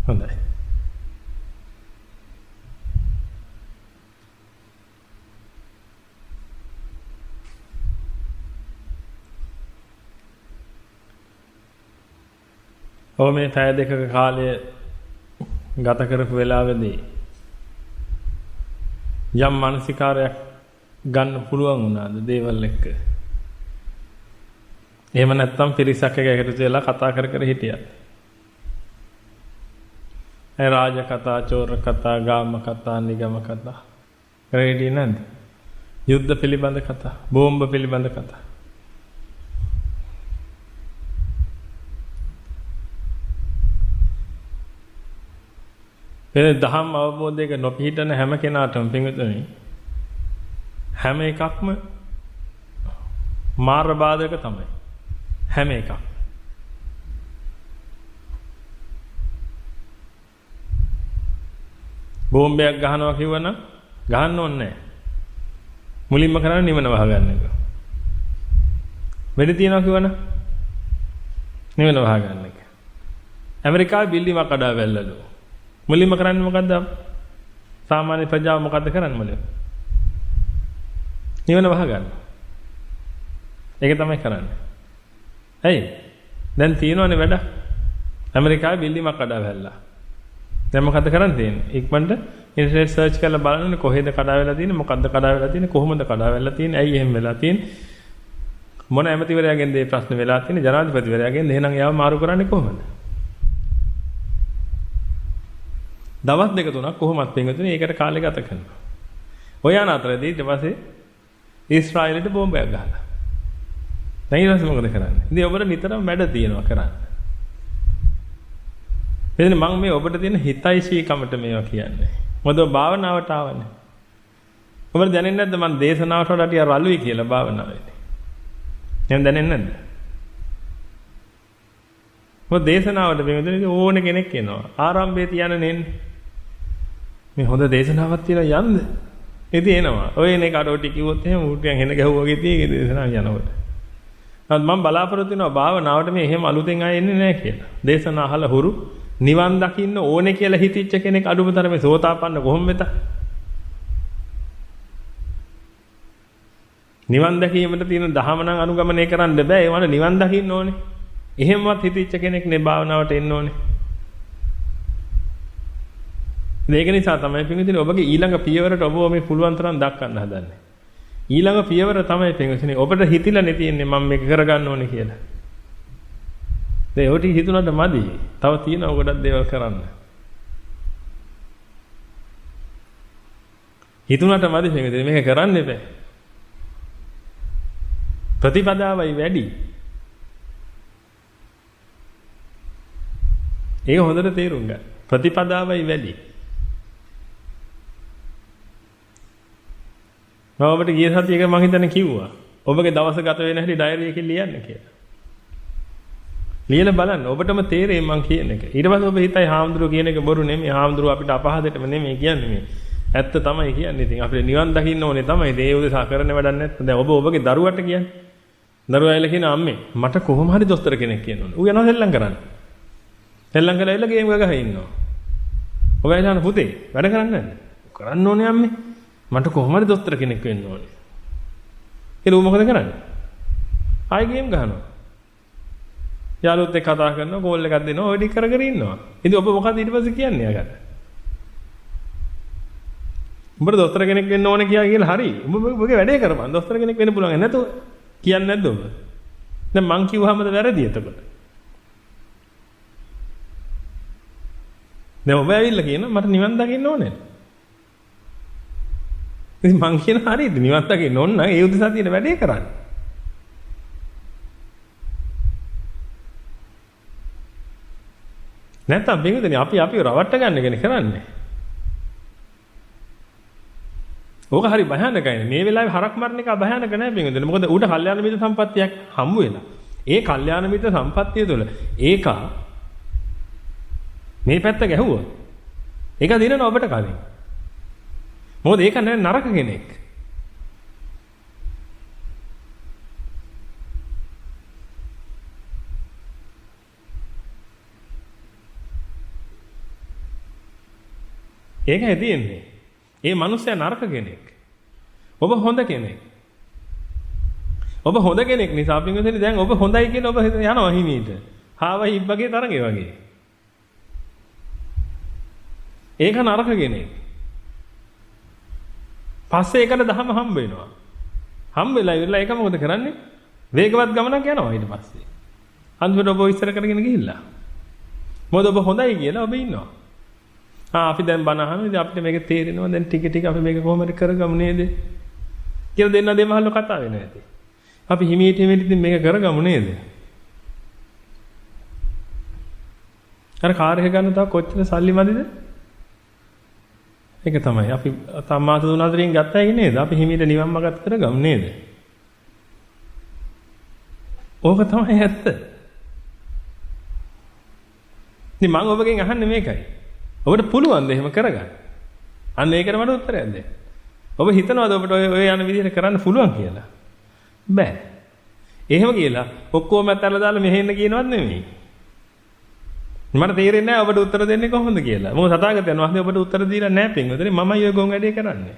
හොඳයි. ඔව් මේ පැය දෙකක කාලය ගත කරපු වෙලාවේදී යම් මානසිකාරයක් ගන්න පුළුවන් වුණාද දේවල් එක්ක? එහෙම නැත්නම් පිරිසක් එක්ක එකතු වෙලා කතා කර කර හිටියද? ඒ රාජ කතා, චෝර කතා, ගාම කතා, නිගම කතා කරේදී නැද්ද? යුද්ධ පිළිබඳ කතා, බෝම්බ පිළිබඳ කතා. එනේ දහම් අවබෝධයක නොපිහිටන හැම කෙනාටම පිඟුතුනි හැම එකක්ම මාර බාධක තමයි. හැම එකක්. බෝම්බයක් ගහනවා කිව්වනම් ගහන්න ඕනේ නැහැ. මුලින්ම කරන්නේ නිවන වහගන්න එක. වෙඩි තියනවා කිව්වනම් නිවන වහගන්න එක. ඇමරිකාවේ බිල්ඩිමක් කඩා වැල්ලලු. මුලින්ම කරන්නේ මොකද්ද? සාමාන්‍ය ප්‍රජාව මොකද්ද කරන්නේ මුලින්ම? නිවන වහගන්න. ඒක තමයි කරන්නේ. ඇයි? දැන් තියෙනවනේ වැඩ. ඇමරිකාවේ බිල්ඩිමක් කඩා වැල්ලා. දැන් මොකද්ද කරන්න තියෙන්නේ? ඉක්මනට ඉන්ටර්නෙට් සර්ච් කරලා බලන්න කොහෙද කඩා වැල්ලා තියෙන්නේ, මොකද්ද කඩා වැල්ලා තියෙන්නේ, කොහොමද කඩා වැල්ලා තියෙන්නේ, ඇයි එහෙම වෙලා තියෙන්නේ? මොන ඇමතිවරයාගෙන්ද මේ ප්‍රශ්න වෙලා තියෙන්නේ? ජනාධිපතිවරයාගෙන්ද? එහෙනම් එයාව මාරු කරන්නේ කොහොමද? දවස් දෙක තුනක් කොහොමත් පින්වතුනි ඒකට කාලය ගත කරනවා. ඔය යන අතරදී ඊට පස්සේ ඊශ්‍රායලෙට බෝම්බයක් ගහලා. දැන් ඊට පස්සේ මොකද කරන්නේ? ඉතින් ඔබට නිතරම වැඩ තියෙනවා කරන්න. එදින මම මේ ඔබට තියෙන හිතයිශීකමට මේවා කියන්නේ. මොකද ඔබ භාවනාවට ආවනේ. ඔබට දැනෙන්නේ නැද්ද මම දේශනාවට වඩා ටික රළුයි කියලා භාවනාවේදී? එහෙනම් දැනෙන්නේ නැද්ද? මොකද දේශනාවට පින්වතුනි ඕන කෙනෙක් එනවා. ආරම්භයේ තියන්නේ නෙන්නේ. මේ හොඳ දේශනාවක් තියලා යන්න. ඉතින් එනවා. ඔය එන එක අරෝටි කිව්වොත් එහෙම ඌටියන් හෙන ගැහුවා වගේ තියෙන්නේ දේශනාව යනකොට. නමුත් මම බලාපොරොත්තු වෙනවා භාවනාවට මේ එහෙම අලුතෙන් ආයෙ එන්නේ නැහැ කියලා. දේශනා අහලා හුරු නිවන් දකින්න ඕනේ කියලා හිතිච්ච කෙනෙක් අඩුම තරමේ සෝතාපන්න කොහොම වෙත? නිවන් දැකීමට තියෙන දහම නම් අනුගමනය කරන්න බෑ. ඒවන නිවන් දකින්න ඕනේ. එහෙමවත් හිතිච්ච කෙනෙක් නේ භාවනාවට එන්න ඕනේ. ඒක නිසා තමයි පින්විතනේ ඔබගේ ඊළඟ පියවරට ඔබ මේ පුළුවන් තරම් දක්වන්න හදන්නේ. ඊළඟ පියවර තමයි පින්විතනේ ඔබට හිතිලා නේ තියෙන්නේ මම මේක කරගන්න ඕනේ කියලා. දැන් ඔය ටික හිතුණාට මදි. තව තියෙනවා ගොඩක් දේවල් කරන්න. හිතුණාට මදි පින්විතනේ මේක කරන්න එපා. ප්‍රතිපදාවයි වැඩි. ඒක හොඳට තේරුම් ගන්න. ප්‍රතිපදාවයි වැඩි. මම ඔබට ගිය සතියේක මම හිතන්නේ කිව්වා. ඔබගේ දවස ගත වෙන හැටි ඩයරි එකේ ලියන්න කියලා. ලියලා බලන්න ඔබටම තේරෙයි මම කියන එක. ඊට පස්සේ ඔබ හිතයි හාමුදුරුවෝ කියන එක බොරු නෙමෙයි. හාමුදුරුවෝ අපිට අපහාසෙටම නෙමෙයි කියන්නේ මේ. ඇත්ත තමයි කියන්නේ. ඉතින් අපිට නිවන් දකින්න ඕනේ තමයි. ඒ උදෙසා කරන්න වැඩක් නැත්නම් දැන් ඔබ ඔබගේ දරුවට කියන්නේ. දරුවා ඇවිල්ලා කියන අම්මේ මට කොහොම හරි දොස්තර කෙනෙක් කියන්න ඕනේ. ඌ යනවා සෙල්ලම් කරන්න. සෙල්ලම් කරලා ඇවිල්ලා ගේම් ගහ ඉන්නවා. ඔබ ඇයිදාන පුතේ වැඩ කරන්නේ නැද්ද? කරන්න ඕනේ අම්මේ. මට කොහොම හරි දොස්තර කෙනෙක් වෙන්න ඕනේ. ඒක ඌ මොකද කරන්නේ? ආයි ගේම් ගහනවා. යාළුවොත් එක්ක කතා කරනවා, කෝල් එකක් දෙනවා, ඔය ටික කර කර ඉන්නවා. ඉතින් ඔබ මොකද ඊට පස්සේ කියන්නේ යාකට? උඹට දොස්තර කෙනෙක් වෙන්න ඕනේ කියලා හරි. උඹ ඔබගේ වැඩේ කරපන්. දොස්තර කෙනෙක් වෙන්න පුළුවන් නැතුව කියන්නේ නැද්ද ඔබ? දැන් මං කිව්වහමද වැරදි එතකොට? දැන් ඔබ ඇවිල්ලා කියනවා මට නිවන් දකින්න ඕනේ. ඉතින් මං කියන හරියද නිවන් දකින්න ඕන නම් ඒ උදෙසා තියෙන වැඩේ කරන්න. නැත්නම් බෙහෙතනේ අපිව රවට්ට ගන්න කෙනෙක් කරන්නේ. ඕක හරි භයානකයි. මේ වෙලාවේ හරක් මරණ එක භයානක නෑ බෙහෙතනේ. මොකද ඌට කල්යාණ මිත්‍ර සම්පත්තියක් හම්බ වෙලා. ඒ කල්යාණ මිත්‍ර සම්පත්තිය තුළ ඒක මේ පැත්ත ගැහුවා. ඒක දිනන ඔබට කලින්. මොකද ඒක නෑ නරක කෙනෙක්. ඒකයි තියෙන්නේ. ඒ මිනිස්සයා නරක කෙනෙක්. ඔබ හොඳ කෙනෙක්. ඔබ හොඳ කෙනෙක් නිසා පින්වතුනි දැන් ඔබ හොඳයි කියලා ඔබ යනවා හිමීට. හාවයි ඉබ්බගේ තරගේ වගේ. ඒක නරක කෙනෙක්. පස්සේ ඒකට දහම හම්බ වෙනවා. හම්බ වෙලා ඉවරලා ඒක මොකද කරන්නේ? වේගවත් ගමනක් යනවා ඊට පස්සේ. අන්තිමට ඔබ ඉස්සර කරගෙන ගිහිල්ලා. මොකද ඔබ හොඳයි කියලා ඔබ ඉන්නවා. අපි දැන් බණ අහනවා අපිට මේක තේරෙනවා දැන් ටික ටික අපි මේක කොහොමද කරගමු නේද? කියලා දෙන්න දෙමහල්ල කතා වෙන්නේ නැති. අපි හිමීට ඉතින් මේක කරගමු නේද? අර කාර් එක ගන්න තව කොච්චර සල්ලි මදිද? ඒක තමයි. අපි සම්මාස 3-4න් ගත්තයි නේද? අපි හිමීට නිවන් මාර්ගත් කරගමු නේද? ඕක තමයි ඇත්ත. ඉතින් මම ඔබගෙන් අහන්නේ මේකයි. ඔබට පුළුවන්ද එහෙම කරගන්න? අන්න ඒකට මට උත්තරයක් දෙන්න. ඔබ හිතනවාද ඔබට ඔය යන විදිහට කරන්න පුළුවන් කියලා? බෑ. එහෙම කියලා ඔක්කොම ඇතලා දාලා මෙහෙන්න කියනවත් නෙමෙයි. මට තේරෙන්නේ නැහැ ඔබට උත්තර දෙන්නේ කොහොමද කියලා. මොකද සතාගතයන් වහන්සේ ඔබට උත්තර දීලා නැහැ පින්වතුනි. මමයි ඔය ගොන් වැඩේ කරන්නේ.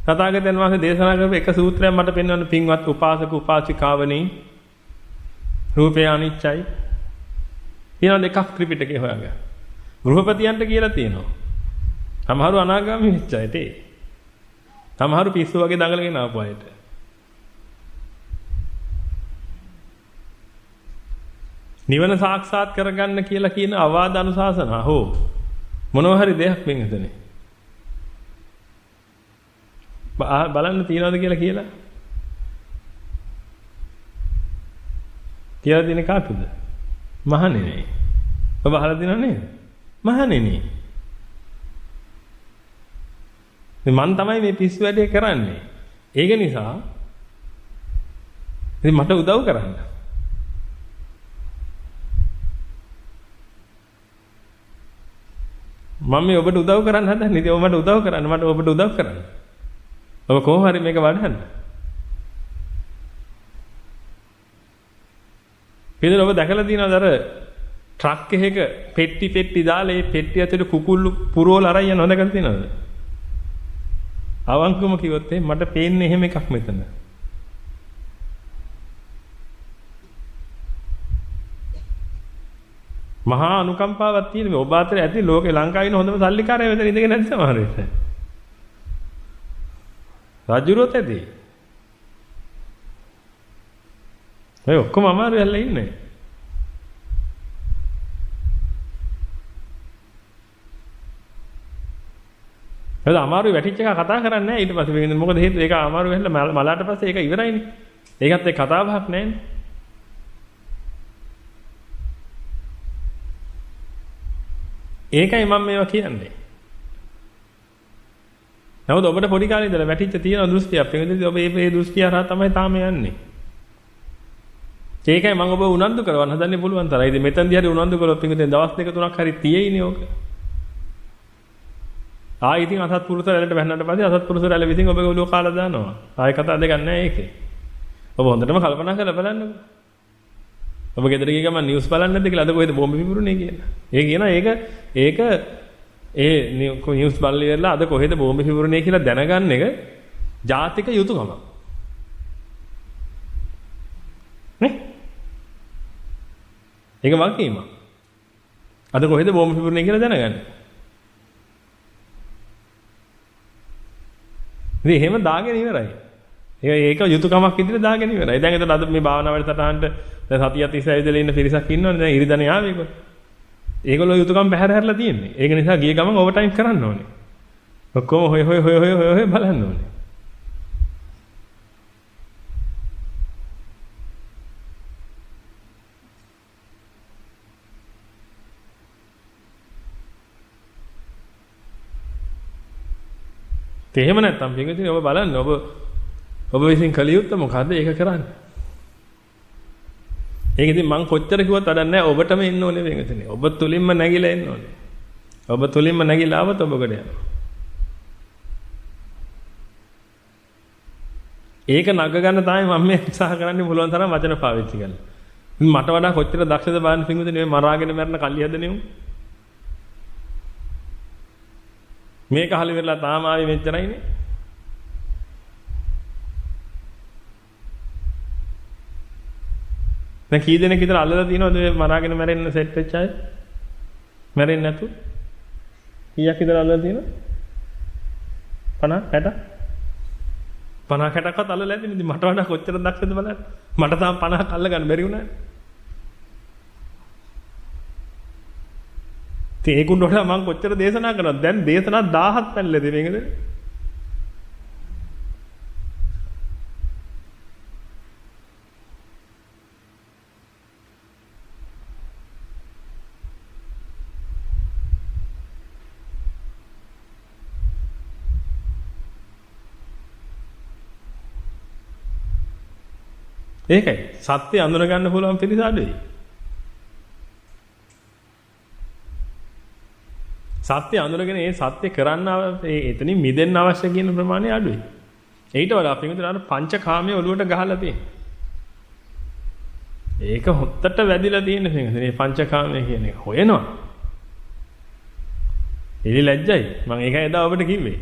සතාගතයන් වහන්සේ දේශනා කරපු එක සූත්‍රයක් මට පෙන්වන්න පින්වත් උපාසක උපාසිකාවනි. රූපය අනිච්චයි. ඊළඟ දෙකක් ත්‍රිපිටකේ හොයාගන්න. ගෘහපතියන්ට කියලා තියෙනවා. සමහරු අනාගාමී වෙච්ච අයට ඒ. සමහරු පිස්සු වගේ දඟලගෙන ආපු අයට. නිවන සාක්ෂාත් කරගන්න කියලා කියන අවවාද අනුශාසනා හෝ මොනවා හරි දෙයක් වෙනදනේ. බලන්න තියනවද කියලා කියලා දෙන කාටද? මහණෙනි. ඔබ අහලා දිනව නේද? මහණෙනි. මම තමයි මේ පිස්සු වැඩේ කරන්නේ. ඒක නිසා ඉතින් මට උදව් කරන්න. මම මේ ඔබට උදව් කරන්න හදන්නේ. ඉතින් ඔබ මට උදව් කරන්න. මට ඔබට උදව් කරන්න. ඔබ කොහොම හරි මේක වඩන්න. පිළිදෙල ඔබ දැකලා තියෙනවද අර ට්‍රක් එකක පෙට්ටි දාලා ඒ පෙට්ටි ඇතුලේ කුකුල්ලු පුරවලා අරන් යනවා දැකලා තියෙනවද? අවංකවම කිව්වොත් මට පේන්නේ එහෙම එකක් මෙතන. මහා අනුකම්පාවක් තියෙන මේ ඔබ අතර ඇති ලෝකේ ලංකාවේ ඉන්න හොඳම සල්ලිකාරයෝ මෙතන ඉඳගෙන නැති සමහර විට. රාජ්‍යරුවත් ඇති. ඒ ඔක්කොම අමාරු වෙලා ඉන්නේ. ඒක අමාරු වැටිච්ච එක කතා කරන්නේ නැහැ ඊට පස්සේ වෙන්නේ මොකද හේතුව ඒක අමාරු වෙලා මලාට පස්සේ ඒක ඉවරයිනේ. ඒකත් ඒ කතා බහක් නැහැනේ. ඒකයි මම මේවා කියන්නේ. නමුත් ඔබට පොඩි කාලේ ඉඳලා වැටිච්ච තියෙන දෘෂ්ටියක්. ඒකෙන්ද ඔබ මේ දෘෂ්ටිය හරහා තමයි තාම යන්නේ. ඒකයි මම ඔබ උනන්දු කරවන්න හදන්නේ පුළුවන් තරම්. ඉතින් මෙතනදී හරි උනන්දු කරොත් පිටින් දවස් 2-3ක් හරි තියෙයිනේ ඕක. ඉතින් අසත්පුරුෂ රැළට බැහැන්නට පස්සේ අසත්පුරුෂ රැළ විසින් ඔබගේ ඔළුව කාලා දානවා. ආයෙ කතා දෙකක් නැහැ ඒකේ. ඔබ හොඳටම කල්පනා කරලා බලන්නකෝ. ඔබ ගෙදර ගිය ගමන් නිවුස් බලන්නේ නැද්ද කියලා අද කොහෙද බෝම්බ පිපුරුනේ කියලා. ඒ කියනවා ඒක නිවුස් බලලා ඉවරලා අද කොහෙද බෝම්බ පිපුරුනේ කියලා දැනගන්න එක ජාතික යුතුයකමක්. නේ? ඒක වගකීමක්. අද කොහෙද බෝම්බ පිපුරුනේ කියලා දැනගන්න. ඉතින් එහෙම දාගෙන ඉවරයි. ඒක යුතුයකමක් විදිහට දාගෙන ඉවරයි. දැන් එතන අද මේ භාවනා වැඩසටහනට දැන් සතියක් තිස්සේ ඇවිදලා ඉන්න පිරිසක් ඉන්නවනේ. දැන් ඉරිදනේ ආවේ ඒගොල්ලෝ. ඒගොල්ලෝ යුතුයකම් බැහැර හැරලා තියෙන්නේ. ඒක නිසා ගිය ගමන් ඕවර් ටයිම් කරන්න ඕනේ. ඔක්කොම හොය බලන්න ඕනේ. එහෙම නැත්තම් පිටින් ඔබ බලන්න ඔබ විසින් කළ යුත්තේ මොකද්ද ඒක කරන්න. ඒක ඉතින් මං කොච්චර කිව්වත් වැඩක් නැහැ ඔබටම එන්න ඕනේ මේකනේ. ඔබ තුලින්ම නැగిලා එන්න ඕනේ. ඔබ තුලින්ම නැగిලා આવත් ඔබකට යනවා. ඒක නග ගන්න තමයි මම මේ උත්සාහ කරන්නේ පුළුවන් තරම් වචන පාවිච්චි කරලා. මට වඩා කොච්චර දක්ෂද බලන්න පිටුදේ නෙවෙයි මරාගෙන මරන කල්ලි හදන්නේ උන්. මේක හලි වෙලා තාම ආවේ මෙච්චරයිනේ. දැන් කී දෙනෙක් විතර අල්ලලා තියෙනවද මේ මරාගෙන මැරෙන්න සෙට් වෙච්ච අය? මැරෙන්නේ නැතු? කීයක් විතර අල්ලලා තියෙනවද? 50 60? 50 60ක්වත් අල්ලලා ඇතිනේ. ඉතින් මට වඩා කොච්චර දක්ෂද බලන්න. මට තාම 50ක් අල්ල ගන්න බැරි වුණානේ. ඉතින් ඒකුන් වල මම කොච්චර දේශනා කරනවද? දැන් දේශනා 1000ක් පැනලා දෙවෙනිද? ඒකයි සත්‍ය අඳුන ගන්න පුළුවන් පිළිස අඩුයි. සත්‍ය අඳුනගෙන ඒ සත්‍ය කරන්න ඒ එතනින් මිදෙන්න අවශ්‍ය කියන ප්‍රමාණය අඩුයි. ඊට වඩා අපි හිතන අර පංචකාමයේ ඔලුවට ගහලා තියෙන. ඒක හොත්තට වැදිලා තියෙන පිටින් මේ පංචකාමයේ කියන එක හොයනවා. එලි ලැජ්ජයි. මම ඒකයි එදා ඔබට කිව්වේ.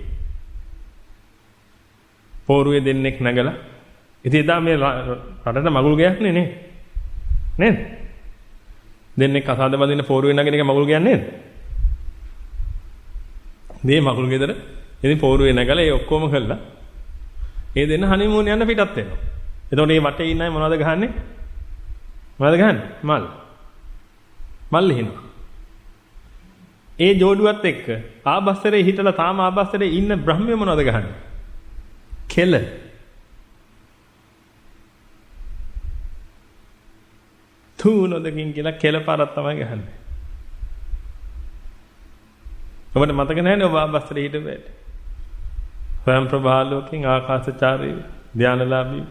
පෝරුවේ දෙන්නෙක් නැගලා ඉතින් එදා මේ රටට මගුල් ගයක් නේ නේද? දෙන්නෙක් කසාද බඳින්න පෝරුවේ නැගෙන එක මගුල් ගයක් නේද? මේ මගුල් ගෙදර ඉතින් පෝරුවේ නැගලා ඒ ඔක්කොම කළා. ඒ දෙන්න හනිමූන් යන්න පිටත් වෙනවා. එතකොට මේ වටේ ඉන්න අය මොනවද ගහන්නේ? මොනවද ගහන්නේ? මල් ලිහිනවා. ඒ ජෝඩුවත් එක්ක ආබස්තරේ හිටලා තාම ආබස්තරේ ඉන්න බ්‍රහ්මය මොනවද ගහන්නේ? කෙල. තුනොදකින් කියලා කෙල පාරක් තමයි ගහන්නේ. ඔබට මතක නැහැනේ ඔබ ආබස්තරේ හිටපෙට. ස්වයං ප්‍රභාලෝකෙන් ආකාශචාරී ධානලාභී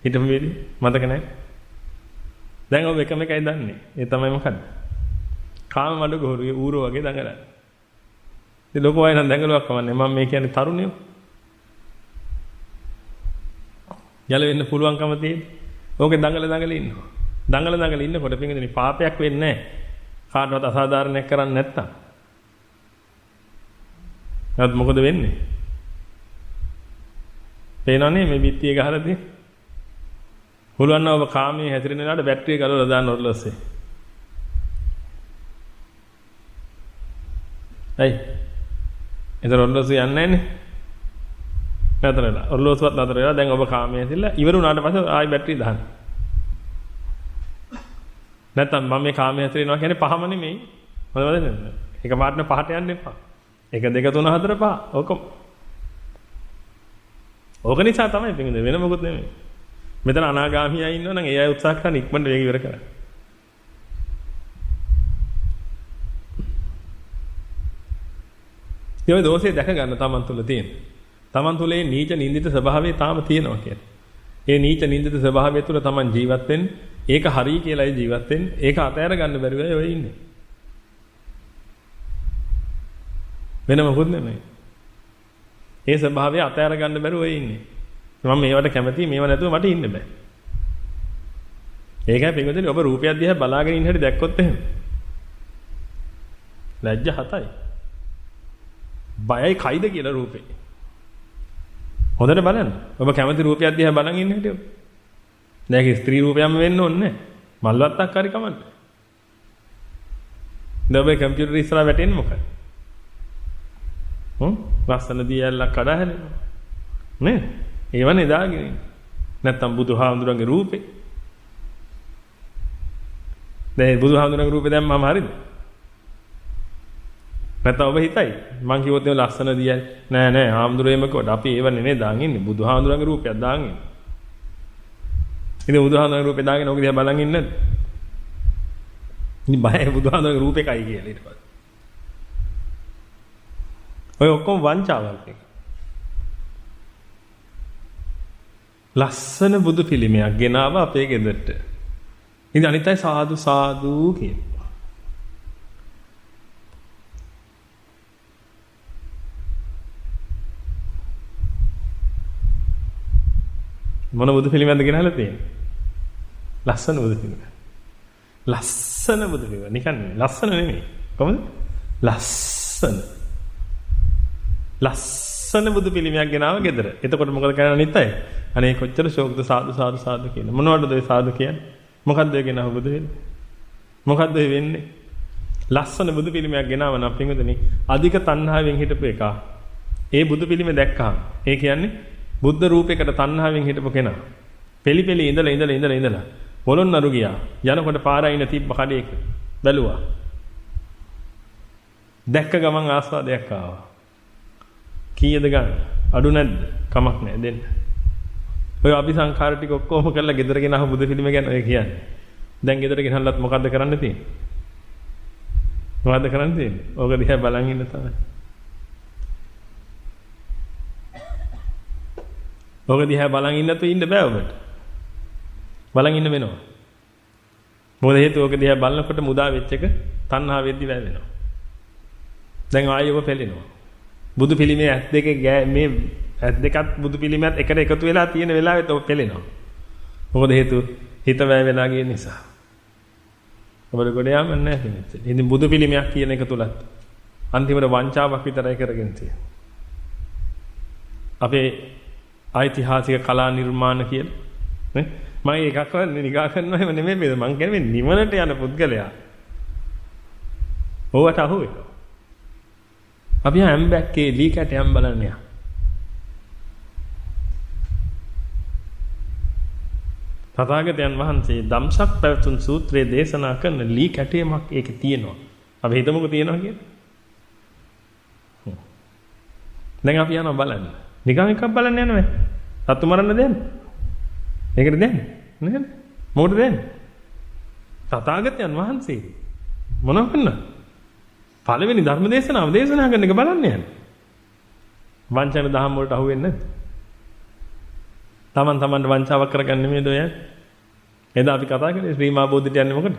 හිටපු වෙලේ මතක නැහැ. දැන් ඔබ එකම එකයි දන්නේ. ඒ තමයි මොකද්ද? කාම මඩ ගොරුවේ ඌරෝ වගේ දඟලන්නේ. ඉතින් ලොකෝ අය නම් දඟලුවක් කමන්නේ. මම මේ කියන්නේ තරුණයෝ. යල වෙන්න පුළුවන්කම තියෙන්නේ. ඕකේ දඟල ඉන්නවා. දඟල ඉන්නකොට පිටින් පාපයක් වෙන්නේ නැහැ. කාටවත් අසාධාරණයක් කරන්නේ නැත්තම්. නමුත් මොකද වෙන්නේ? පේනවනේ මේ බිත්තිය ගහලා තියෙන්නේ. හුලුවන්න ඔබ කාමයේ හැසිරෙන වෙලාවට බැටරිය ගලවලා දාන්න ඔරලොස්සේ. ඇයි? එතන ඔරලොස්සේ යන්නේ නැන්නේ. නතරලා. ඔරලොස්සුවත් නතර වෙලා දැන් ඔබ කාමයේ හැසිරලා ඉවර වුණාට පස්සේ ආයි බැටරිය දාන්න. නැත්තම් මම මේ කාමයේ හැසිරෙනවා කියන්නේ පහම නෙමෙයි. මොනවද නේද? එක පාටන පහට යන්න එපා. 1 2 3 4 5 ඔකම. ඕක නිසා තමයි පිටින් වෙන මොකුත් නෙමෙයි. මෙතන අනාගාමී අය ඉන්නවනම් ඒ අය උත්සාහ කරන ඉක්මනට වේග ඉවර කරන්න. ඒ දෝෂේ දැක ගන්න තමන් තුළ තියෙන. තමන් තුළ මේ නීච නින්දිත ස්වභාවය තාම තියෙනවා කියන්නේ. ඒ නීච නින්දිත ස්වභාවය තුළ තමන් ජීවත් වෙන්නේ ඒක හරි කියලායි ජීවත් වෙන්නේ. ඒක අතහැර ගන්න බැරි වෙයි ඔය ඉන්නේ. වෙන මොකුත් නෙමෙයි. ඒ ස්වභාවය අතහැර ගන්න බැරුව ඔය ඉන්නේ. මම මේවට කැමතියි මේව නැතුව මට ඉන්න බෑ. ඒකයි පිටුදේ ඔබ රූපයක් දිහා බලාගෙන ඉන්න හැටි දැක්කොත් එහෙම. ලැජ්ජ 7යි. බයයි කයිද කියලා රූපේ. හොඳට බලන්න. ඔබ කැමති රූපයක් දිහා බලන් ඉන්න හැටි. දැන් ඒක ස්ත්‍රී රූපයක්ම වෙන්න ඕනේ නැහැ. මල්වත්තක් හරි කමන්න. දැන් ඔබ කම්පියුටර් ඉස්සරහ වැටෙන්නේ මොකද? ලස්සන දියැලක් කඩා හැලෙනවා. නේ? ඒවනේ දාගෙන ඉන්නේ. නැත්තම් බුදුහාමුදුරන්ගේ රූපේ. දැන් බුදුහාමුදුරන්ගේ රූපේ දැම්මම හරියද? නැත්තම් ඔබ හිතයි මං කිව්වොත් ඒ ලස්සන දියැල නෑ හාමුදුරේම කොට අපි ඒව නෙමෙයි දාන් ඉන්නේ. බුදුහාමුදුරන්ගේ රූපයක් දාන් ඉන්නේ. ඉතින් බුදුහාමුදුරන්ගේ රූපේ දාගෙන ඔක දිහා බලන් ඉන්නේ නැද්ද? ඉතින් බයයි බුදුහාමුදුරන්ගේ රූපේකයි කියලා ඊට පස්සේ. ඔය ඔක්කොම වංචාවක් එක. ලස්සන බුදු පිළිමයක් ගෙනාව අපේ ගෙදරට. ඉතින් අනිත් අය සාදු සාදු කියනවා. මොන බුදු පිළිමයක්ද ගෙනහලා තියෙන්නේ? ලස්සන බුදු පිළිමයක්. ලස්සන බුදු පිළිමයක්. නිකන් ලස්සන නෙමෙයි. කොහොමද? ලස්සන. ලස්සන බුදු පිළිමයක් ගෙනාව ගෙදර. එතකොට මොකද කරන්නේ අනිත් අය? අනේ කොච්චර ශෝකද සාදු සාදු සාදු කියන. මොනවටද ඔය සාදු කියන්නේ? මොකද්ද ඔය ගෙනාව බුදු වෙන්නේ? මොකද්ද ඔය වෙන්නේ? ලස්සන බුදු පිළිමයක් ගෙනාව නම් පින්වතුනි අධික තණ්හාවෙන් හිටපු එක. ඒ බුදු පිළිම දැක්කහම ඒ කියන්නේ බුද්ධ රූපයකට තණ්හාවෙන් හිටපු කෙනා. පෙලි ඉඳලා පොළොන්නරු ගියා. යනකොට පාරයින තිබ්බ කඩේක බැලුවා. දැක්ක ගමන් ආස්වාදයක් ආවා. කීයද ගන්න? අඩු නැද්ද? කමක් නැහැ දෙන්න. ඔය අபிසංඛාර ටික ඔක්කොම කරලා ගෙදර ගෙනහ බුදු පිළිම ගැන ඔය කියන්නේ. දැන් ගෙදර ගෙනහලත් මොකද්ද කරන්න තියෙන්නේ? මොකද්ද කරන්න තියෙන්නේ? ඕක දිහා බලන් ඉන්න තමයි. ඕක දිහා බලන් ඉන්නත් ඉන්න බෑ ඔබට. බලන් ඉන්න වෙනවා. මොකද හේතුව ඕක දිහා බලනකොට මුදා වෙච්ච එක තණ්හා වෙද්දි වැය වෙනවා. දැන් ආයෙ ඔබ පෙළෙනවා. බුදු පිළිමේ ඇස් දෙක මේ ඇස් දෙකත් බුදු පිළිමයත් එකට එකතු වෙලා තියෙන වෙලාවෙත් ඔබ පෙළෙනවා. මොකද හේතුව හිත වැය වෙලා ගිය නිසා. ඔබට ගොඩ යාම නැහැ කෙනෙක්. ඉතින් බුදු පිළිමයක් කියන එක තුලත් අන්තිමට වංචාවක් විතරයි කරගෙන තියෙන්නේ. අපේ ඓතිහාසික කලා නිර්මාණ කියලා නේ මම එකක් නිගා කරනවා එහෙම නෙමෙයි මම කියන්නේ නිවනට යන පුද්ගලයා. ඕවට අහු වෙනවා. අපි හැම්බැක්කේ ලී කැටයම් බලන්න යා. තථාගතයන් වහන්සේ ධම්සක් පැවතුම් සූත්‍රයේ දේශනා කරන ලී කැටයමක් ඒකේ තියෙනවා. අපි හිතමුකෝ තියෙනවා කියලා. දැන් අපි යනවා බලන්න. නිකන් එකක් බලන්න යනවා. සත්තු මරන්න දෙන්නේ. ඒකට දෙන්නේ නේද? මොකටද දෙන්නේ? තථාගතයන් වහන්සේ මොනව කරනවද? පළවෙනි ධර්ම දේශනාව දේශනා කරන එක බලන්න යන්නේ. වංචන දහම් වලට අහු වෙන්නේ නැද්ද? තමන්ට වංචාවක් කරගන්න නෙමෙයිද ඔය? එදා අපි කතා කරේ ශ්‍රී මහා බෝධිට යන්නේ මොකද?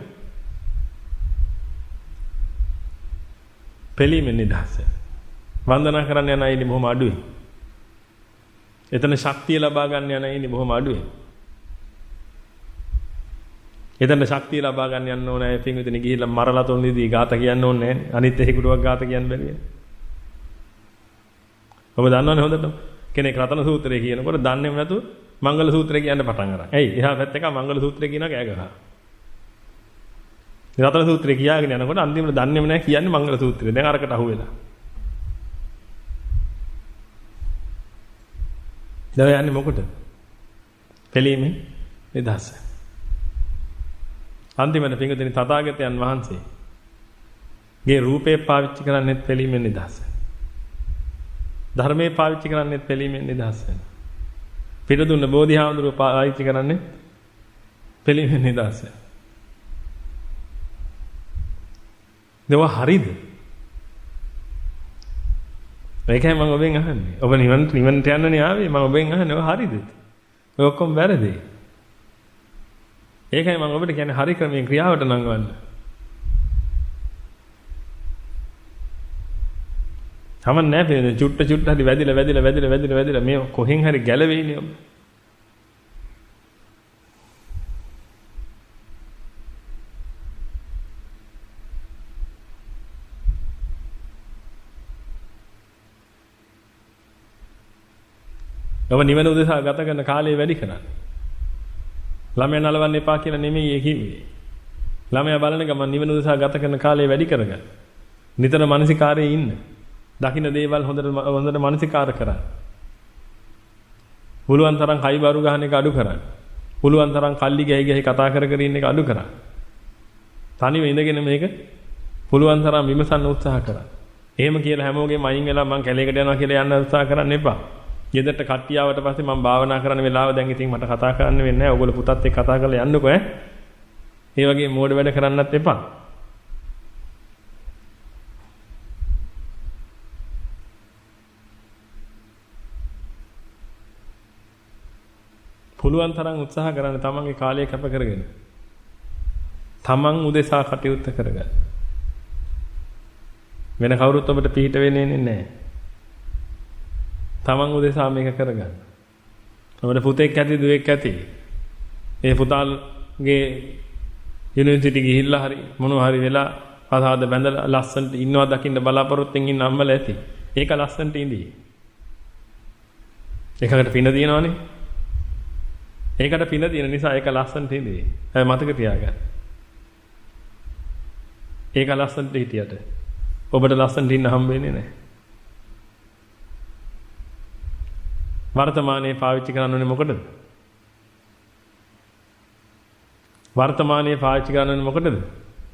පිළිමෙන් නිදහස. වන්දනා කරන්න යන අය ඉන්නේ බොහොම අඩුයි. එතන ශක්තිය ලබා ගන්න යන අය ඉන්නේ බොහොම අඩුයි. එතන ශක්තිය ලබා ගන්න යන්න ඕන අය පින්විතනි ගිහිල්ලා මරලා තොන්නිදී ගාත කියන්න ඕනේ නැහැ. අනිත් එහෙකුඩුවක් ගාත කියන්න බැරිය. ඔබ දන්නවනේ හොඳටම. කෙනෙක් රතන සූත්‍රය කියනකොට දන්නේම නැතුව මංගල සූත්‍රය කියන්න පටන් අරන්. ඇයි? එහා පැත්තේ එක මංගල සූත්‍රය කියනවා කෑ ගහනවා. රතන සූත්‍රය කියාගෙන යනකොට අන්තිමට දන්නේම නැහැ කියන්නේ මංගල සූත්‍රය. දැන් අරකට අහු වෙලා. දැන් යන්නේ මොකටද? පිළීමේ නිදහස. අන්තිමට පින්විතනි තථාගතයන් වහන්සේ ගේ රූපේ පාවිච්චි කරන්නේත් පිළීමේ නිදහස. ධර්මයේ පාවිච්චි කරන්නේත් පිළීමේ නිදහස. පිටදුන්න බෝධිහාමුදුරුවෝ පාවිච්චි කරන්නේ පිළීමේ නිදහස. දේව හරිද? ඒකයි මම ඔබෙන් අහන්නේ. ඔබ නිවන්ට යන්නනේ ආවේ. මම ඔබෙන් අහන්නේ ඔය හරිද? ඔය ඔක්කොම වැරදි. ඒකයි මම ඔබට කියන්නේ හරි ක්‍රමයෙන් ක්‍රියාවට නංවන්න. තමන් නැහැ චුට්ට හරි වැදිලා මේ කොහෙන් හරි ගැලවෙයිනේ ඔබ. ඔබ නිවන උදෙසා ගත කරන කාලය වැඩි කරන්න. ළමයා නලවන්න එපා කියලා නෙමෙයි ඒ කිව්වේ. ළමයා බලන ගමන් නිවන උදෙසා ගත කරන කාලය වැඩි කරගන්න. නිතර මානසිකාරයේ ඉන්න. දකින්න දේවල් හොඳට මානසිකාර කරන්න. පුළුවන් තරම් කයි බරු ගන්න එක අඩු කරන්න. පුළුවන් තරම් කල්ලි ගැහි කතා කර ඉන්න එක අඩු කරන්න. තනිව ඉඳගෙන මේක පුළුවන් තරම් විමසන්න උත්සාහ කරන්න. එහෙම කියලා හැමෝගෙම අයින් වෙලා මං කැලේකට යනවා කියලා යන්න උත්සාහ කරන්න එපා. ගෙදරට කට්ටිය ආවට පස්සේ මම භාවනා කරන්න වෙලාව දැන් ඉතින් මට කතා කරන්න වෙන්නේ නැහැ. ඔයගොල්ලෝ පුතත් එක්ක කතා කරලා යන්නකෝ ඈ. ඒ වගේ මෝඩ වැඩ කරන්නත් එපා. පුළුවන් තරම් උත්සාහ කරන්න තමන්ගේ කාලය කැප කරගෙන. තමන් උදෙසා කටයුත්ත කරගන්න. වෙන කවුරුත් ඔබට පිට වෙන්නේ නැහැ. තමන් උදෙසා මේක කරගන්න. ඔබට පුතෙක් ඇති දුවෙක් ඇති. ඒ පුතාගේ යුනිවර්සිටි ගිහිල්ලා හරි මොනවා හරි වෙලා අසාද බැඳලා ලස්සනට ඉන්නවා දකින්න බලාපොරොත්තුෙන් ඉන්න අම්මලා ඇති. ඒක ලස්සනට ඉඳී. ඒකට පින දිනවනේ. ඒකට පින දින නිසා ඒක ලස්සනට ඉඳී. හැබැයි මතක තියාගන්න. ඒක ලස්සනට හිටියට ඔබට ලස්සනට ඉන්න හම්බ වෙන්නේ නැහැ. වර්තමානයේ පාවිච්චි කරන්න ඕනේ මොකටද? වර්තමානයේ පාවිච්චි කරන්න ඕනේ මොකටද?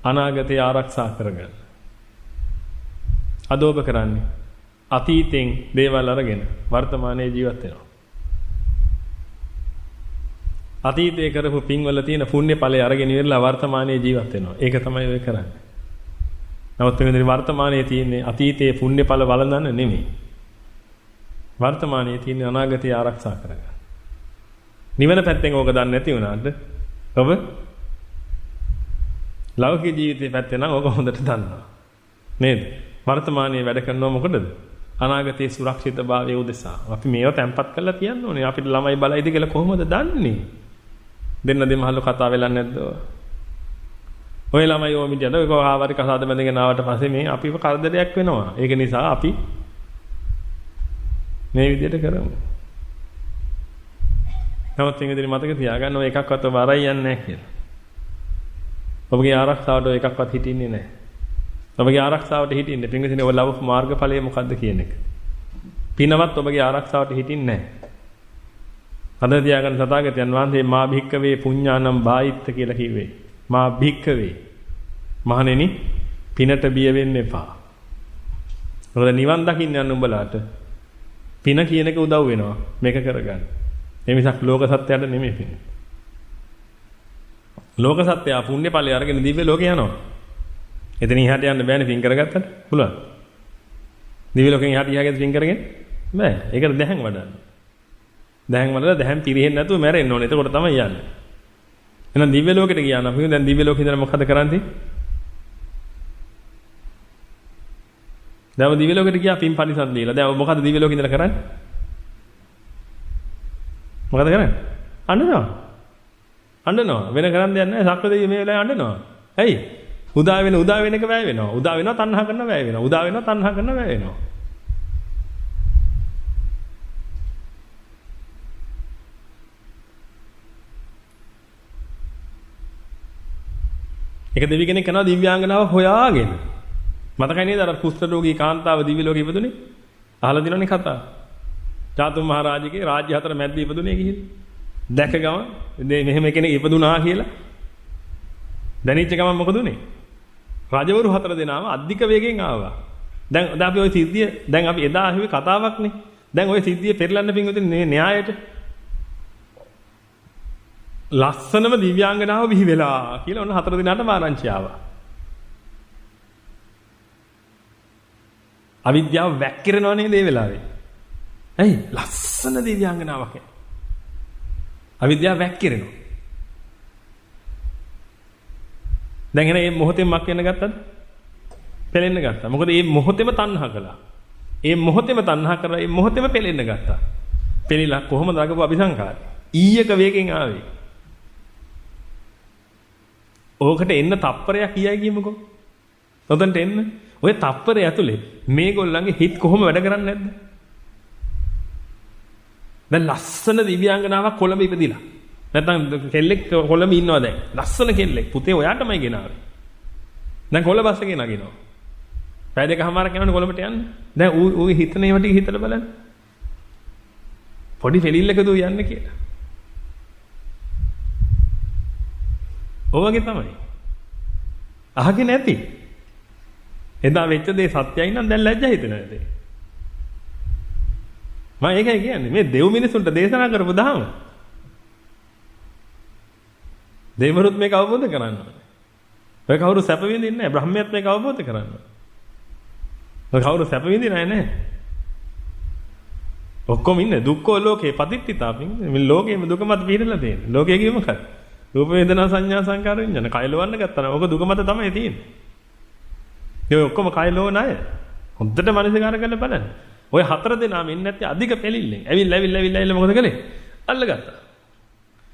අනාගතය ආරක්ෂා කරගන්න. අද ඔබ කරන්නේ අතීතෙන් දේවල් අරගෙන වර්තමානයේ ජීවත් වෙනවා. අතීතයේ කරපු පින්වල තියෙන පුණ්‍ය ඵලය අරගෙන ඉවරලා වර්තමානයේ ජීවත් වෙනවා. ඒක තමයි ඔය කරන්නේ. නමුත් මේ වර්තමානයේ තියෙන්නේ අතීතයේ පුණ්‍ය ඵල වළඳන්න නෙමෙයි. වර්තමානයේ තියෙන අනාගතය ආරක්ෂා කරගන්න. නිවන පැත්තෙන් ඕක දන්නේ නැති වුණාට ඔබ ලෞකික ජීවිතේ පැත්තේ නම් ඕක හොඳට දන්නවා. නේද? වර්තමානයේ වැඩ කරනවා මොකටද? අනාගතයේ සුරක්ෂිතභාවය උදෙසා. අපි මේව තැම්පත් කරලා තියන්න ඕනේ. අපිට ළමයි බලයිද කියලා කොහොමද දන්නේ? දෙන්න දෙමහල්ලෝ කතා වෙලා නැද්ද? ඔය ළමයි ඕම විදියට ඔය ආවාරි කසාද බැඳගෙන ආවට පස්සේ මේ අපිව කරදරයක් වෙනවා. ඒක නිසා අපි මේ විදියට කරමු. නමුත් ඉතින් මතක තියාගන්න ඔය එකක්වත් ඔබ අරයි යන්නේ නැහැ කියලා. ඔබගේ ආරක්ෂාවට ඔය එකක්වත් හිටින්නේ නැහැ. ඔබගේ ආරක්ෂාවට හිටින්නේ පින්විතනේ ඔබ ලබපු මාර්ගඵලය මොකද්ද කියන එක. පිනවත් ඔබගේ ආරක්ෂාවට හිටින්නේ නැහැ. අද තියාගන්න සතාගතයන් වහන්සේ මා භික්කවේ පුඤ්ඤානම් බායිත්ත කියලා කිව්වේ. මා භික්කවේ මහණෙනි පිනට බිය වෙන්න එපා. මොකද නිවන් දකින්න යන උඹලාට පින කියන එක උදව් වෙනවා මේක කරගන්න. මේ මිසක් ලෝක සත්‍යයට නෙමෙයි පින. ලෝක සත්‍යය පුණ්‍ය ඵලය අරගෙන දිව්‍ය ලෝකේ යනවා. එතන ඉහට යන්න බෑනේ පින් කරගත්තට. පුළුවන්. දිව්‍ය ලෝකෙන් ඉහට ගියාගෙන පින් කරගෙන බෑ. ඒකට දැහැන් වඩන්න. දැහැන් වලලා දැහැන් පිරෙහෙන්නේ නැතුව මැරෙන්න ඕනේ. එතකොට තමයි යන්නේ. එහෙනම් දිව්‍ය ලෝකෙට ගියා නම් අපි දැන් දිව්‍ය ලෝකේ ඉඳලා මොකද කරන්නේ? දැන් දිව්‍ය ලෝකෙට ගියා පින් පරිසම් දීලා. දැන් මොකද දිව්‍ය ලෝකේ ඉඳලා කරන්නේ? මොකද කරන්නේ? අඬනවා. අඬනවා. වෙන කරන්න දෙයක් නැහැ. සක්‍ර දෙවියෝ මේ වෙලාවේ අඬනවා. ඇයි? උදා වෙන එක වැය වෙනවා. උදා වෙනවා තණ්හා කරන වැය වෙනවා. උදා වෙනවා තණ්හා කරන වැය වෙනවා. එක දෙවි කෙනෙක් කරනවා දිව්‍යාංගනාව හොයාගෙන. මතකයි නේද අර කුෂ්ඨ රෝගී කාන්තාව දිව්‍ය ලෝකෙ ඉපදුනේ? අහලා දිනවනේ කතාව. චාතුම් මහරජගේ රාජ්‍ය හතර මැද්ද ඉපදුනේ කියලා. දැක ගම මෙහෙම කෙනෙක් ඉපදුනා කියලා. දැනෙච්ච ගමන් මොකද උනේ? රජවරු හතර දෙනාම අධික වේගෙන් ආවා. දැන් අපි ওই සිද්ධිය දැන් අපි එදා අහුවේ කතාවක්නේ. දැන් ওই සිද්ධිය පෙරලන්න පින්වතුනි න්‍යායයට. ලස්සනම දිව්‍යාංගනාව බිහි වෙලා කියලා ඔන්න හතර දිනකට ආරංචි ආවා. අවිද්‍යාව වැක්කිරෙනව නේද මේ වෙලාවේ? ඇයි? ලස්සන දිව්‍යාංගනාවක්. අවිද්‍යාව වැක්කිරෙනවා. දැන් එන මේ මොහොතෙන් මක් වෙන්න ගත්තද? පෙලෙන්න ගත්තා. මොකද මේ මොහොතේම තණ්හා කළා. මේ මොහොතේම තණ්හා කරලා මේ මොහොතේම පෙලෙන්න ගත්තා. පෙලිලා කොහොමද රගපු අபிසංකාරය? ඊයක වේගෙන් ආවේ. ඕකට එන්න තප්පරයක් කියයි කියමුකෝ. ඔතනට එන්න. ඔය තප්පරය ඇතුලේ මේගොල්ලන්ගේ හිත කොහොම වැඩ කරන්නේ නැද්ද? දැන් ලස්සන දිව්‍යාංගනාවක් කොළඹ ඉපදිලා. නැත්නම් කෙල්ලෙක් කොළඹ ඉන්නවා දැන්. ලස්සන කෙල්ලෙක්. පුතේ ඔයාටමයි ගෙනාවේ. දැන් කොළඹ බස් එකේ නගිනවා. පැය දෙකමාරක් යනකොට කොළඹට යන්න. දැන් ඌ හිතන ඒවා ටික හිතලා බලන්න. පොඩි ෆෙලිල්ලක දෝ යන්නේ කියලා. ඔවගේ තමයි. අහගේ නැති. එදා වෙච්ච දේ සත්‍යයි නම් දැන් ලැජ්ජා හිතෙනවා නේද? මම ඒකයි කියන්නේ මේ දෙව් මිනිසුන්ට දේශනා කරපු දහම. දෙවිවරුත් මේක අවබෝධ කරගන්න ඕනේ. ඔය කවුරු සැප විඳින්නේ නැහැ. බ්‍රහ්මයාත් මේක අවබෝධ කරගන්න ඕනේ. ඔය කවුරු සැප විඳින්නේ නැහැ. ඔක්කොම ඉන්නේ දුක්ඛෝ ලෝකේ පතිට්ඨිතාපින් මේ ලෝකේම දුක මත පිළිදලා තියෙන්නේ. ලෝකයේ කිය මොකක්ද? රූප වේදනා සංඥා සංකාර විඤ්ඤාණ කය ලොවන්න ගත්තා නම් ඔක දුක මත තමයි තියෙන්නේ. ඒ ඔක්කොම කය ලොවන අය. හොඳට මනසකාර කරලා බලන්න. ඔය හතර දෙනාම ඉන්නේ නැත්තේ අධික පෙලිල්ලෙන්. ඇවිල්ලා මොකද කළේ? අල්ලගත්තා.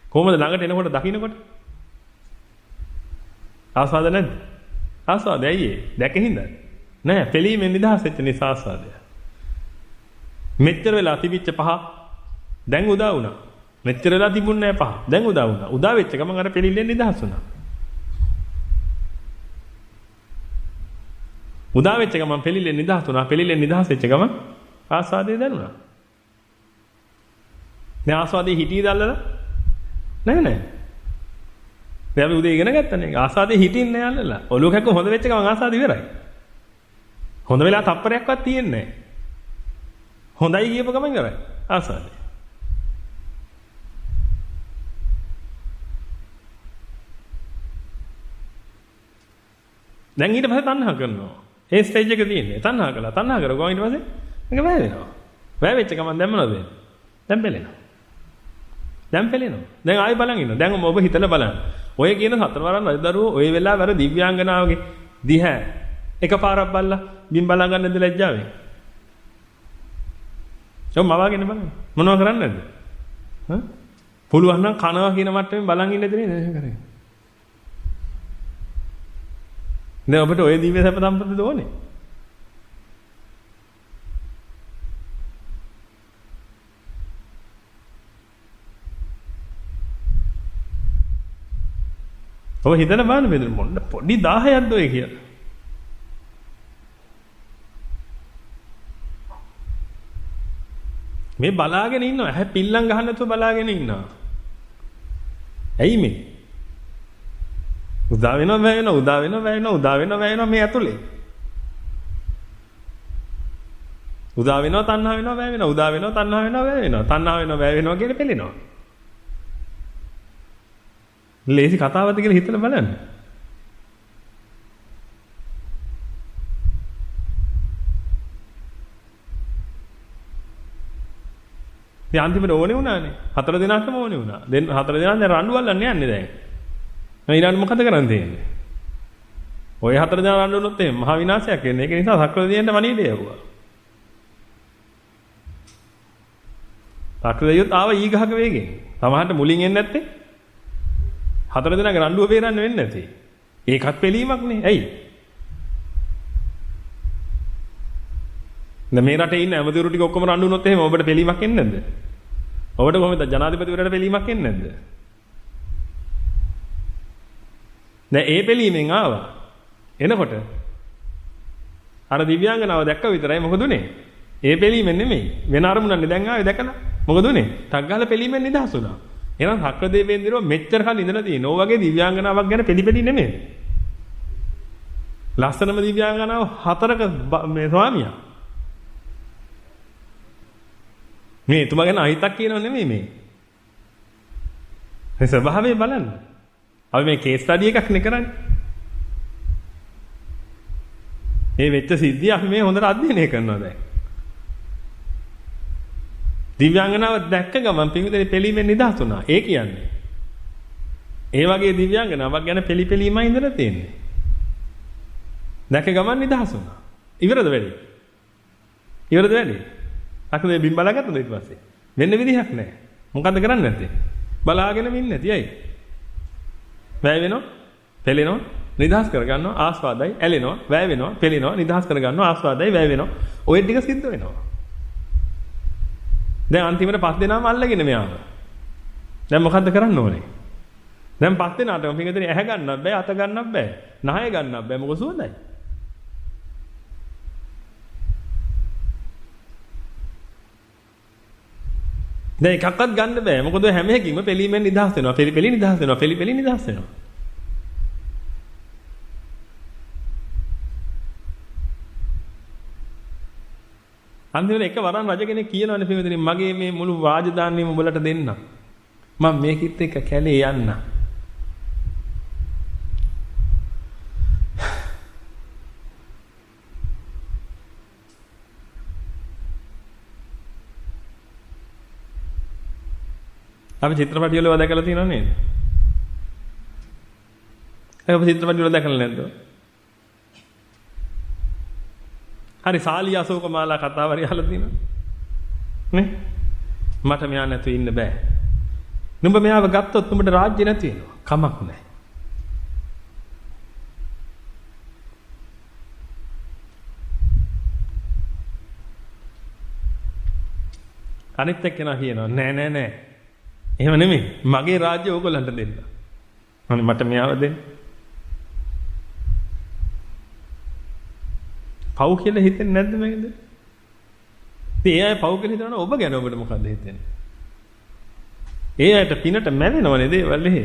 කොහොමද ළඟට එනකොට දකින්නකොට? ආස්වාද නැද්ද? ආස්වාදයි ඇයි ඒ? දැකෙහිඳ? නෑ, පෙලීමෙන් නිදහස් වෙච්ච නිසා ආස්වාදය. මෙච්චර වෙලා තිබිච්ච පහ දැන් උදා වුණා. මෙච්චර වෙලා තිබුණේ නැහැ පහ. දැන් උදා වුණා. උදා වෙච්ච ගමන් අර පෙලිල්ලෙන් නිදහස් වුණා. උදා වෙච්ච ගමන් පෙලිල්ලෙන් නිදහස් වුණා. පෙලිල්ලෙන් නිදහස් වෙච්ච ගමන් ආස්වාදේ දැනුණා. දැන් ආස්වාදේ හිටියද අල්ලලා? නෑ. දැන් අපි උදේ ඉගෙන ගත්තනේ. ආස්වාදේ හිටින්නේ නෑ අල්ලලා. ඔලුව කැක්ක හොඳ වෙච්ච ගමන් ආස්වාද ඉවරයි. හොඳ වෙලා තප්පරයක්වත් තියෙන්නේ නෑ. හොඳයි කියපු ගමන් ඉවරයි. ආස්වාදේ. දැන් ඊට පස්සේ තණ්හා කරනවා. ඒ ස්ටේජ් එක තියෙන්නේ. තණ්හා කළා. තණ්හා කරගුවා ඊට පස්සේ මේක වැය වෙනවා. වැය වෙච්ච ගමන් දැන් මොනවද වෙන්නේ? දැන් පෙලෙනවා. දැන් පෙලෙනවා. දැන් ආයෙ බලන් ඉන්නවා. දැන් ඔබ හිතලා බලන්න. ඔය කියන සතරවරන් රජදරුවෝ ඔය වෙලාව අර දිව්‍යාංගනාවගේ දිහැ එකපාරක් බල්ලා බිම් බලා ගන්නද ලැජ්ජාවෙන්. ඔව් මවාගෙන බලන්න. මොනව කරන්නේ නැද්ද? හා? පුළුවන් නම් කනවා කියන මට්ටමින් බලන් ඉන්නද නේද කරන්නේ? දැන් ඔබට ඔය දිව්‍ය සැප සම්පතද ඕනේ? ඔබ හිතන බාන බෙදෙන මොන්න පොඩි 10ක්ද ඔය කියලා. මේ බලාගෙන ඉන්නවා. ඇහැ පිල්ලම් ගහන්න නැතුව බලාගෙන ඉන්නවා. ඇයි මේ? උදා වෙනවා වැය වෙනවා උදා වෙනවා වැය වෙනවා උදා වෙනවා වැය වෙනවා මේ ඇතුලේ. උදා වෙනවා තණ්හා වෙනවා වැය වෙනවා උදා වෙනවා තණ්හා වෙනවා වැය වෙනවා තණ්හා වෙනවා වැය වෙනවා කියන පෙළෙනවා. ලේසි කතාවක්ද කියලා හිතලා බලන්න. ඉතින් අන්තිමට ඕනේ වුණානේ. 4 දෙනාටම ඕනේ වුණා. දැන් 4 දෙනා දැන් රණ්ඩු වල්ලන්නේ යන්නේ දැන්. ඊළඟට මොකද කරන්න තියෙන්නේ? ඔය 4 දෙනා රණ්ඩු වුණොත් එහෙම මහා විනාශයක් වෙන්නේ. ඒක නිසා සක්‍ර දෙවියන්ට වණීඩේ යවුවා. සක්‍ර දෙවියොත් ආව ඊගහක වේගෙන්. සමහරට මුලින් එන්නේ නැත්තේ 4 දෙනාගේ රණ්ඩුව බේරන්න වෙන්නේ නැති. ඒකත් පිළීමක් නේ. ඇයි? දැන් මේ රටේ ඉන්න ඇමතිවරු ටික ඔක්කොම රණ්ඩු වුණොත් එහෙම ඔබට පිළීමක් එන්නේ නැද්ද? ඔබට කොහොමද ජනාධිපතිවරයාට පිළීමක් එන්නේ නැද්ද? දැන් ඒ පිළීමෙන් ආවා. එනකොට අර දිව්‍යාංගනාව දැක්ක විතරයි මොකද උනේ? ඒ පිළීමෙන් නෙමෙයි. වෙන අරමුණක් දැන් ආවේ දැකලා. මොකද උනේ? ටක් ගාලා පිළීමෙන් නිදහස් වුණා. එහෙනම් සක්‍ර දෙවියන්දිරෝ මෙච්චර කල් ඉඳලා තියෙන. ඕ වගේ දිව්‍යාංගනාවක් ගැන පිළිපෙලි නෙමෙයි. ලස්සනම දිව්‍යාංගනාව 4ක මේ ස්වාමියා. මේ එතුමා ගැන අහිතක් කියනව නෙමෙයි මේ. මේ ස්වභාවය බලන්න. අපි මේ කේස් ස්ටඩි එකක් නේ කරන්නේ. මේ වෙච්ච සිද්ධිය අපි මේ හොඳට අධ්‍යයනය කරනවා දැන්. දිව්‍යාංගනාව දැක්ක ගමන් පින්විතේ පිළීමෙන් නිදහස් වුණා. ඒ කියන්නේ. ඒ වගේ දිව්‍යාංගනාවක් ගැන පිළිපෙලීමයි ඉඳලා තියෙන්නේ. දැක්ක ගමන් නිදහස් වුණා. ඉවරද වැඩි? ඉවරද වැඩි? අකලේ බිම් බලාගත්තද ඊට පස්සේ? වෙන්න විදිහක් නැහැ. මොකද්ද කරන්නේ නැත්තේ? බලාගෙන ඉන්නේ නැති අය. වැය වෙනවා, පෙලෙනවා, නිදහස් කරගන්නවා, ආස්වාදයි, ඇලෙනවා, වැය වෙනවා, පෙලෙනවා, නිදහස් කරගන්නවා, ආස්වාදයි, වැය වෙනවා. ඔය ටික සිද්ධ වෙනවා. දැන් අන්තිමට 5 දෙනාම අල්ලගෙන මෙයාව. දැන් මොකද්ද කරන්න ඕනේ? දැන් 5 දෙනාටම පිටකදී ඇහැ ගන්නත් බෑ, අත ගන්නත් බෑ, නහය ගන්නත් බෑ. මොකද සුවඳයි. දැන් එකක්වත් ගන්න බෑ. මොකද හැම එකකින්ම පිළීමෙන් නිදහස් වෙනවා. පිළි නිදහස් වෙනවා. පිළි නිදහස් වෙනවා. අන්තිමට එක වරන් රජ කෙනෙක් කියනවනේ පින්වතුනි මගේ මේ මුළු රාජධානියම උඹලට දෙන්නම්. මම මේකිට එක කැලේ යන්න. අපි චිත්‍රපටි වල දැකලා තියෙනව නේද? අපි චිත්‍රපටි වල දැකලා නැද්ද? හරි සාලිය අශෝකමාලා කතාව හරි අහලා තියෙනවද? නේ? මට මෙයා නැතුව ඉන්න බෑ. නුඹ මෙයාව ගත්තොත් නුඹට රාජ්‍ය නැති වෙනවා. කමක් නැහැ. අනිත් එක්කෙනා කියනවා නෑ. එහෙම නෙමෙයි. මගේ රාජ්‍ය ඕගොල්ලන්ට දෙන්න. අනේ මට මෙයාව දෙන්න. පව් කියලා හිතෙන්නේ නැද්ද මේකද? ඉතින් ඒ අය පව් කියලා හිතනවා ඔබ ගැන ඔබට මොකද්ද හිතෙන්නේ? ඒ අයට පිනට මැවෙනවනේ දේවල් එහෙ.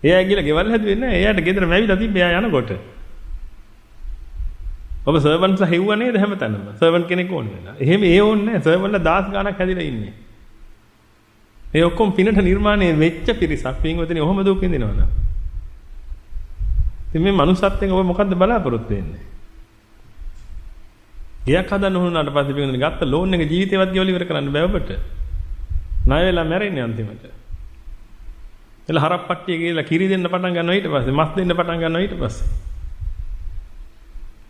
ඒ අය ගිහලා ගෙවල් හැදුවේ නැහැ. ඒ අයට ගෙදර මැවිලා තිබ්බේ ආ යනකොට. ඔබ සර්වන්ට්ස්ලා හෙව්වා නේද හැමතැනම? සර්වන්ට් කෙනෙක් ඕනේ වෙලා. එහෙම ඒ ඕනේ නැහැ. සර්වන්ට්ලා 10 ගාණක් හැදිලා ඉන්නේ. ඒ ඔක්කොම පිනට නිර්මාණය වෙච්ච පිරිසක් පින්වතුනි ඔහොම දුක් විඳිනවනේ. ඉතින් මේ මනුස්සත්වයෙන් ඔබ මොකද්ද බලාපොරොත්තු වෙන්නේ? ගියක් හදන්න උනාට පස්සේ පින්වතුනි ගත්ත ලෝන් එක ජීවිතේවත් ගෙවල ඉවර කරන්න බෑ ඔබට. ණය වෙලා මැරෙන්නේ අන්තිමට. එලා හරප්පට්ටිය ගිහලා කිරි දෙන්න පටන් ගන්නවා ඊට පස්සේ මස් දෙන්න පටන් ගන්නවා ඊට පස්සේ.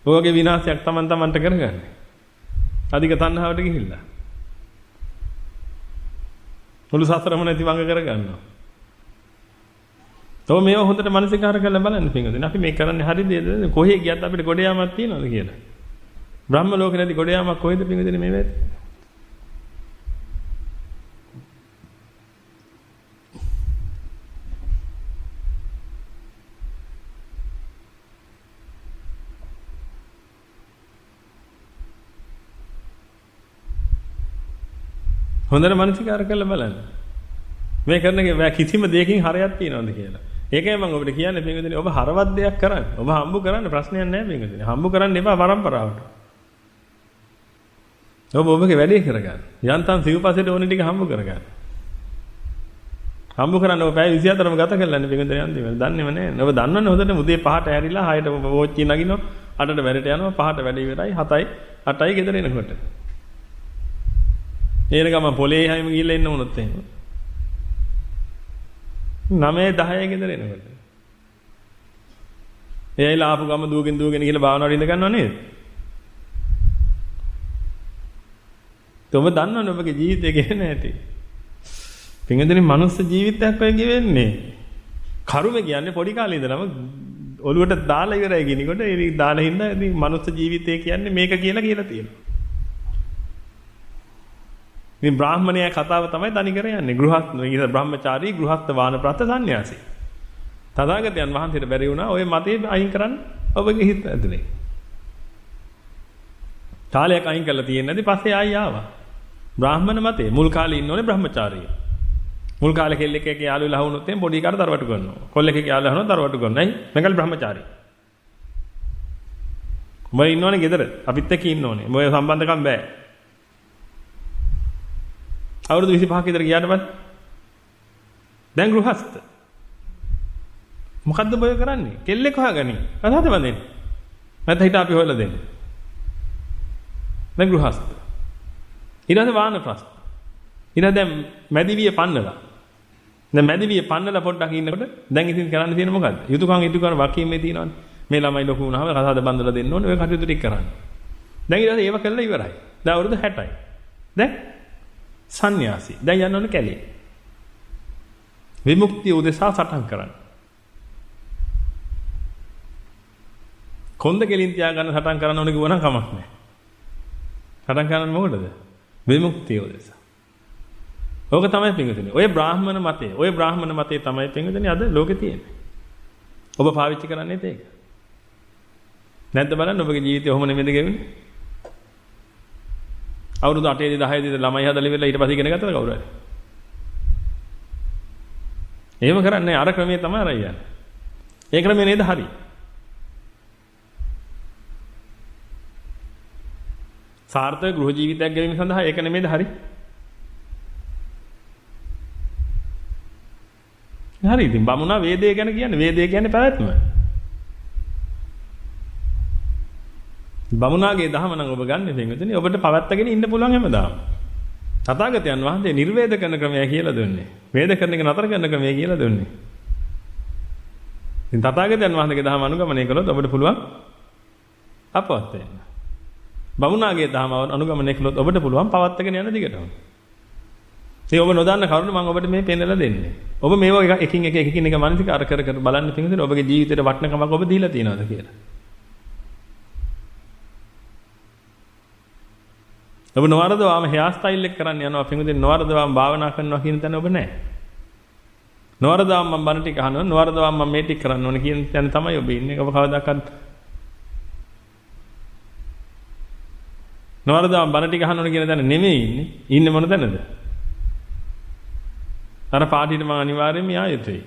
ඔයගේ විනාශයක් තමන්ට කරගන්නේ. අධික තණ්හාවට ගිහිල්ලා. මුළු සසරම නැති වංග කරගන්නවා. තෝ මේව හොඳට මානසිකාර කරලා බලන්න පින්වතුනි. අපි මේ කරන්නේ හරි දේද? කොහේ ගියත් අපිට ගොඩ යාමක් තියනවද කියලා. බ්‍රහ්ම ලෝකේ නැති ගොඩ යාමක් කොහෙද පින්වතුනි මේ වෙන්නේ? හොඳට මානසිකාර කරලා බලන්න. මේ කරන කිසිම දෙයකින් හරයක් තියනවද කියලා. ඒකයි මම ඔබට කියන්නේ පින්වතුනි ඔබ හරවත් දෙයක් කරන්න. ඔබ හම්බු කරන්න ප්‍රශ්නයක් නැහැ පින්වතුනි. හම්බු කරන්න එපා පරම්පරාවට. ඔබ ඔබගේ වැඩේ කරගන්න. යන්තම් සිව්පසෙට ඕන ටික හම්බු කරගන්න. හම්බු කරන්න ඔබ පැය 24ම ගත කරලානේ පින්වතුනි අන්තිමට. දන්නේම නැහැ. ඔබ දන්නවනේ හොඳට උදේ 5ට ඇරිලා 6ට ඔබ වෝච්චි නගිනවා. 8ට වැඩට යනවා. 5ට වැඩ ඉවරයි. 7යි 8යි ගෙදර එනකොට. එන ගමන් පොලේ හැම ගිහිල්ලා ඉන්න උනොත් එහෙම 9 10 ගෙදර එනකොට එයාලා ආපු ගම දුවගෙන ගිහිල්ලා භාවනාවට ඉඳ ගන්නව නේද? ඔබ දන්නවනේ ඔබගේ ජීවිතය ගෙන ඇති. පින්වතුනි මනුස්ස ජීවිතයක් ඔය ගෙවෙන්නේ. කර්ම කියන්නේ පොඩි කාලේ ඉඳලම ඔළුවට දාලා ඉවරයි කියනකොට ඒ දාලා හින්දා ඉතින් මනුස්ස ජීවිතය කියන්නේ මේක කියලා තියෙනවා. මේ බ්‍රාහ්මණයා කතාව තමයි තනි කර යන්නේ. ගෘහස්ත බ්‍රහ්මචාරී ගෘහස්ත වානප්‍රස්ත සන්න්‍යාසී. තථාගතයන් වහන්සේට බැරි වුණා ඔය මතේ අයින් කරන්න ඔබගේ හිත ඇතුලේ. කාලයක් අයින් කරලා තියෙන්නේ නැති පස්සේ ආයි ආවා. බ්‍රාහ්මණ මතේ මුල් කාලේ ඉන්න ඕනේ බ්‍රහ්මචාරී. මුල් කාලේ කෙල්ලෙක් එක්ක යාළු වෙලා වුණොත් එම් පොඩි කාට දරවටු කරනවා. කොල්ලෙක් එක්ක යාළු වෙනවා දරවටු කරනවා. නයි මේකල් බ්‍රහ්මචාරී. මොයි ඉන්නෝනේ ගෙදර. අපිත් එක්ක ඉන්න ඕනේ. මොයි සම්බන්ධකම් බෑ. අවුරුදු 25ක විතර ගියාට පස්සේ දැන් ගෘහස්ත මොකද්ද බය කරන්නේ? කෙල්ලෙක් හොයාගනි. අසහත බඳින්න. නැත්නම් හිත අපි හොයලා දෙන්න. දැන් ගෘහස්ත. ඊළඟ වානප්‍රස්ත. ඊළඟ දැන් මැදිවිය පන්නලා. දැන් මැදිවිය පන්නලා පොඩ්ඩක් ඉන්නකොට දැන් ඉතින් කරන්න තියෙන මොකද්ද? යුතුයකම් ඉටුකරන වකීමේ තියෙනවනේ. මේ ළමයි ලොකු වුණාම කසාද බඳලා දෙන්න ඕනේ. ඔය කටයුතු ටික කරන්න. දැන් ඊට පස්සේ ඒව කළා ඉවරයි. දැන් අවුරුදු 60යි. දැන් සන්න්‍යාසී. දැන් යන්න ඕනේ කැලේ. විමුක්තිය උදෙසා සටන් කරන්න. කොන්ද කෙලින් තියාගන්න සටන් කරන්න ඕනේ කිව්වනම් කමක් නැහැ. සටන් කරන්නේ මොකටද? විමුක්තිය උදෙසා. ඕක තමයි පින්වතුනි. ඔය බ්‍රාහ්මණ මතේ තමයි පින්වතුනි අද ලෝකේ තියෙන්නේ. ඔබ පාවිච්චි කරන්නේත් ඒක. නැද්ද බලන්න ඔබගේ ජීවිතය ඔහොම නෙමෙයිද ගෙවෙන්නේ? අවුරුදු 8 10 ළමයි හදලා ඉවරලා ඊට පස්සේ ඉගෙන ගත්තද කවුරු හරි? එහෙම කරන්නේ අර ක්‍රමයේ තමයි අර යන්නේ. ඒ ක්‍රමය නේද හරි? සාර්ථක ගෘහ ජීවිතයක් ගෙවීම සඳහා ඒක නෙමෙයිද හරි? හරි ඉතින් බමුණා වේදය ගැන කියන්නේ වේදය කියන්නේ පැවැත්ම. බමුණාගේ දහම නම් ඔබ ගන්න දෙන්නේ ඔබට පවත්තගෙන ඉන්න පුළුවන් හැමදාම. තථාගතයන් වහන්සේ නිර්වේද කරන ක්‍රමය කියලා දුන්නේ. වේද කරන එක නතර කරන ක්‍රමය කියලා දුන්නේ. ඉතින් තථාගතයන් වහන්සේගේ දහම අනුගමනය කළොත් ඔබට පුළුවන් අපවත් වෙන්න. බමුණාගේ දහම අනුගමනය කළොත් ඔබට පුළුවන් පවත්තගෙන යන දිගටම. ඉතින් ඔබ නොදන්න කරුණු මම ඔබට මේ පෙන්නලා දෙන්නේ. ඔබ මේවා එකින් එක මානසිකාර කර බලන්න පිටින් ඔබගේ ජීවිතේට වටිනකමක් ඔබ දීලා තියනවාද කියලා. ඔබ නොවරදවාම හෙයාර් ස්ටයිල් එක කරන්න යනවා පින්වතුනි නොවරදවාම භාවනා කරනවා කියන තැන ඔබ නැහැ. නොවරදවාම මම බණ ටික අහනවා නොවරදවාම මම මේ ටික කරන්න ඕනේ කියන තැන තමයි ඔබ ඉන්නේ. ඔබ කවදාකවත් නොවරදවාම බණ ටික අහන්න ඕනේ කියන තැන නෙමෙයි ඉන්නේ. ඉන්නේ මොන තැනද? අර පාටියට මම අනිවාර්යෙන්ම යා යුතුයි.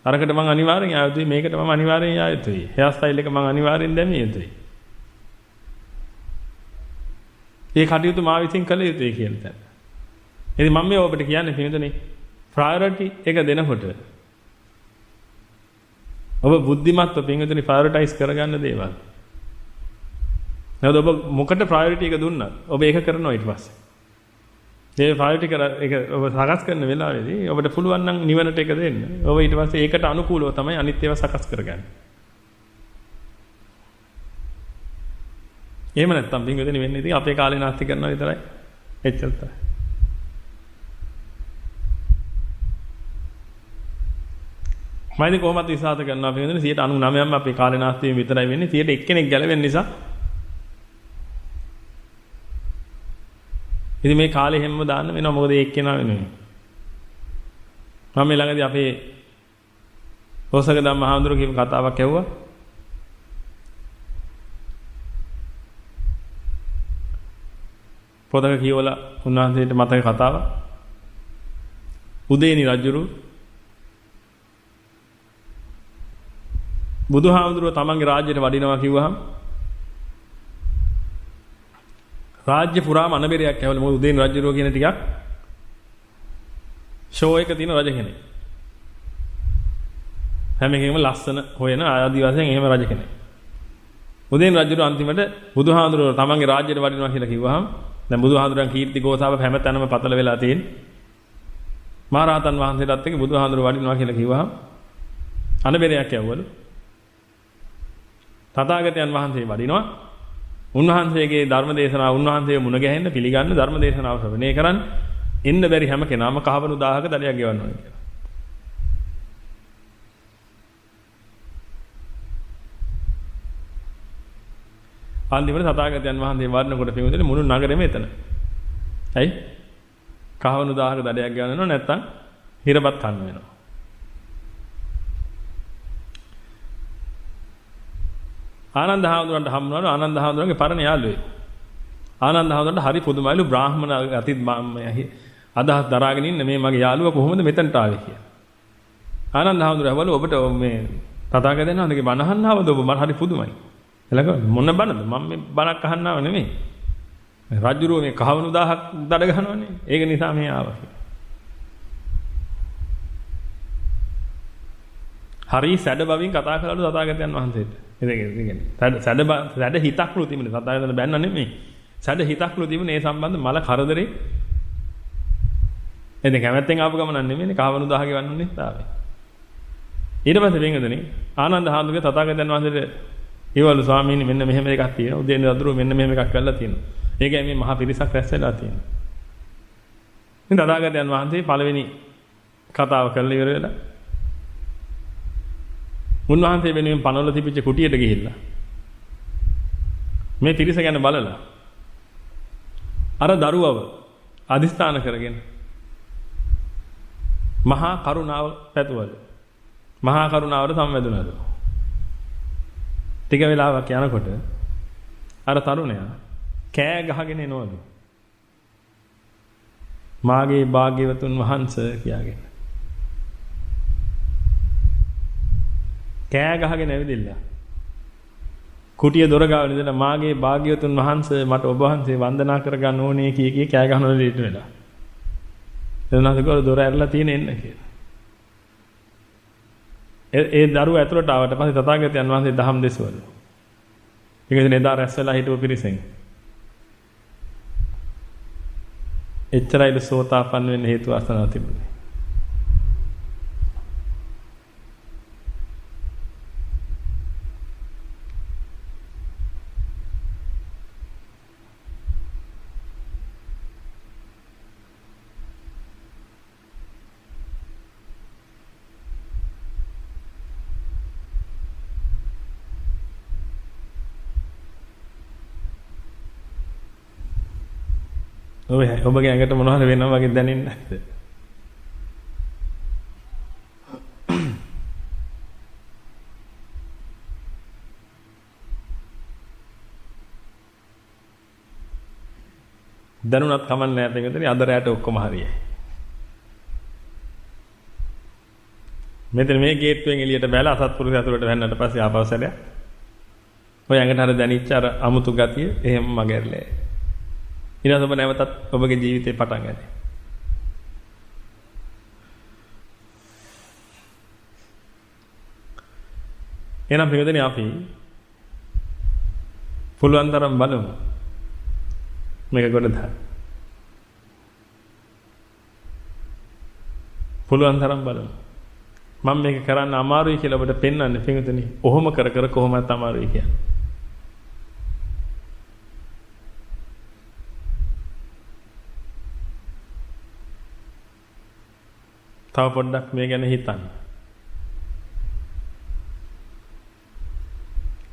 අරකට මම අනිවාර්යෙන් යා යුතුයි මේකට මම අනිවාර්යෙන් යා යුතුයි. හෙයාර් ස්ටයිල් එක මම අනිවාර්යෙන් දැමිය යුතුයි. ඒ කටයුතු මා විසින් කළ යුතුයි කියන තැන. ඉතින් මම මේ ඔබට කියන්නේ පින්වතුනි ප්‍රයොරිටි එක දෙනකොට ඔබ බුද්ධිමත්ව පින්වතුනි ප්‍රයොරිටයිස් කරගන්න දේවල්. නේද ඔබ මොකට ප්‍රයොරිටි එක දුන්නත් ඔබ ඒක කරනවා ඊට පස්සේ. මේ ප්‍රයොරිටි එක ඔබ සකස් කරන වෙලාවේදී ඔබට පුළුවන් නම් නිවනට එක දෙන්න. ඔබ ඊට පස්සේ ඒකට අනුකූලව තමයි අනිත් ඒවා සකස් කරගන්නේ. එහෙම නැත්නම් පින්වතුනි වෙන්නේ ඉතින් අපේ කාලේ නාස්ති කරනවා විතරයි. එච්චර තමයි. මයිද කොහොමද විශ්වාස කරනවා පින්වතුනි 99%ම අපේ කාලේ නාස්ති වීම විතරයි වෙන්නේ. 1% ගැලවෙන්න නිසා. ඉතින් මේ කාලේ හැමම දාන්න වෙනවා මොකද ඒ එක්කෙනා වෙනුවෙන්. මම මේ ළඟදී අපේ රෝසක ධම්මහාමුදුරුවෝ කියපු කතාවක් ඇහුවා. පොතක කියවලා උන්වහන්සේට මතක කතාව. උදේනි රජුරු බුදුහාමුදුරුවෝ තමන්ගේ රාජ්‍යයට වඩිනවා කිව්වහම රාජ්‍ය පුරාම අනබෙරයක් ඇවල මොකද උදේනි රජුරුවෝ කියන ටිකක් ෂෝ එක තියෙන රජ කෙනෙක්. හැම එකෙම ලස්සන හොයන ආදිවාසීන් එහෙම රජ කෙනෙක්. උදේනි රජුරුවෝ අන්තිමට බුදුහාමුදුරුවෝ තමන්ගේ රාජ්‍යයට වඩිනවා කියලා කිව්වහම දැන් බුදුහාඳුරන් කීර්ති ගෝසාව හැමතැනම පතල වෙලා තියෙන. මහරහතන් වහන්සේටත් එක්ක බුදුහාඳුර වඩිනවා කියලා කිව්වහම අනබෙරයක් යවවලු. තථාගතයන් වහන්සේ වඩිනවා. උන්වහන්සේගේ ධර්ම දේශනාව උන්වහන්සේ මුණ ගැහෙන්න පිළිගන්න ධර්ම දේශනාව ශ්‍රවණය කරන්න එන්න බැරි හැම කෙනාම කහවණු 1000ක දඩයක් ගෙවන්න ඕනේ කියලා. අන්තිමට තථාගතයන් වහන්සේ වඩනකොට පින්වතුනි මුළු නගරෙම එතන. ඇයි? කහවණු 1000ක දඩයක් ගන්නව නැත්තම් හිරපත් කන්න වෙනවා. ආනන්ද හාමුදුරන්ට හම්බුනවලු ආනන්ද හාමුදුරන්ගේ පරණ යාළුවෙක්. ආනන්ද හාමුදුරන්ට හරි පුදුමයිලු බ්‍රාහ්මණ අති අදහස් දරාගෙන ඉන්න මේ මගේ යාළුවා කොහොමද මෙතනට ආවේ කියලා. ආනන්ද හාමුදුරුවෝ ඇහුවලු ඔබට මේ තථාගතයන් වහන්සේගේ බණ අහන්න ආවද ඔබ මට හරි පුදුමයි. එලක මොන බණද මම මේ බණක් අහන්නව නෙමෙයි. රජුරුව මේ කහවණු 1000ක් දඩ ගන්නවනේ. ඒක නිසා මේ ආවා. හරි සැඩ බවින් කතා කළලු තථාගතයන් වහන්සේට. ඒ කියන්නේ සැඩ හිතක්ලු තිබුණේ තථාගතයන් බැන්න නෙමෙයි. සැඩ හිතක්ලු තිබුණේ ඒ සම්බන්ධ මල කරදරේ. එතන කැමැත්තෙන් ආපු ගමනක් නෙමෙයිනේ කහවණු 1000 ගෙවන්න නිස්සාවේ. ඊට පස්සේ වෙන්ගදනේ ආනන්ද හාමුදුරුවෝ තථාගතයන් වහන්සේට ඒවලු ස්වාමීනි මෙන්න මෙහෙම එකක් තියෙනවා. උදේන දදුරු මෙන්න මෙහෙම එකක් කරලා තියෙනවා. ඒකයි මේ මහා පිරිසක් රැස් වෙලා තියෙනවා. ඉතින් තථාගතයන් වහන්සේ පළවෙනි කතාව කරලා ඉවර වෙලා උන්වහන්සේ වෙනුවෙන් පනවල තිබිච්ච කුටියට ගිහිල්ලා මේ පිරිස ගැන බලලා අර දරුවව අදිස්ථාන කරගෙන මහා කරුණාව පැතුවලු. මහා කරුණාවට සම්වැදුණලු. ටික වෙලාවක් යනකොට අර තරුණයා කෑ ගහගෙන එනවලු. මාගේ භාග්‍යවතුන් වහන්සේ කියාගෙන. කෑ ගහගෙන ඇවිදින්න. කුටිය දොර ගාවල ඉඳලා මාගේ භාග්‍යවතුන් වහන්සේ මට ඔබ වහන්සේ වන්දනා කරගන්න ඕනේ කී කෑ ගහනවලු ඊට වෙලා. එතනසකෝ දොර ඇරලා තියෙන එන්න කියලා. ඒ දරුවා ඇතුළට ආවට පස්සේ තථාගතයන් වහන්සේ දහම් දෙසවලු. ඒක ඉතින් එදා රැස් වෙලා හිටපු පිරිසෙන්. එච්චරයිලු සෝතාපන්න වෙන්න හේතු වාසනාව තිබුණේ. ඔබගේ ඇඟට මොනවද වෙනව වගේ දැනෙන්නේ නැද්ද? දැනුණත් කමන්නේ නැහැ පිටුතුනි අද රැට ඔක්කොම හරියයි. මෙතන මේ ගේට්ටුවෙන් එළියට බැලලා අසත්පුරුෂය ඇතුළට වැන්නට පස්සේ ආපහු සැරයක් ඔය ඇඟට හර දැනිච්ච අර අමුතු ගතිය එහෙම මගහැරලා. ඊළඟට ඔබ නැවතත් ඔබගේ ජීවිතේ පටන් ගන්න. එහෙනම් පිටුතුනි අපි පුළුවන් තරම් බලමු. මේක ගොඩ දාන්න. පුළුවන් තරම් බලමු. මම මේක කරන්න අමාරුයි කියලා ඔබට පෙන්වන්නේ පිටුතුනි. ඔහොම කර කර කොහොමවත් අමාරුයි කියන්නේ. තව පොඩ්ඩක් මේ ගැන හිතන්න.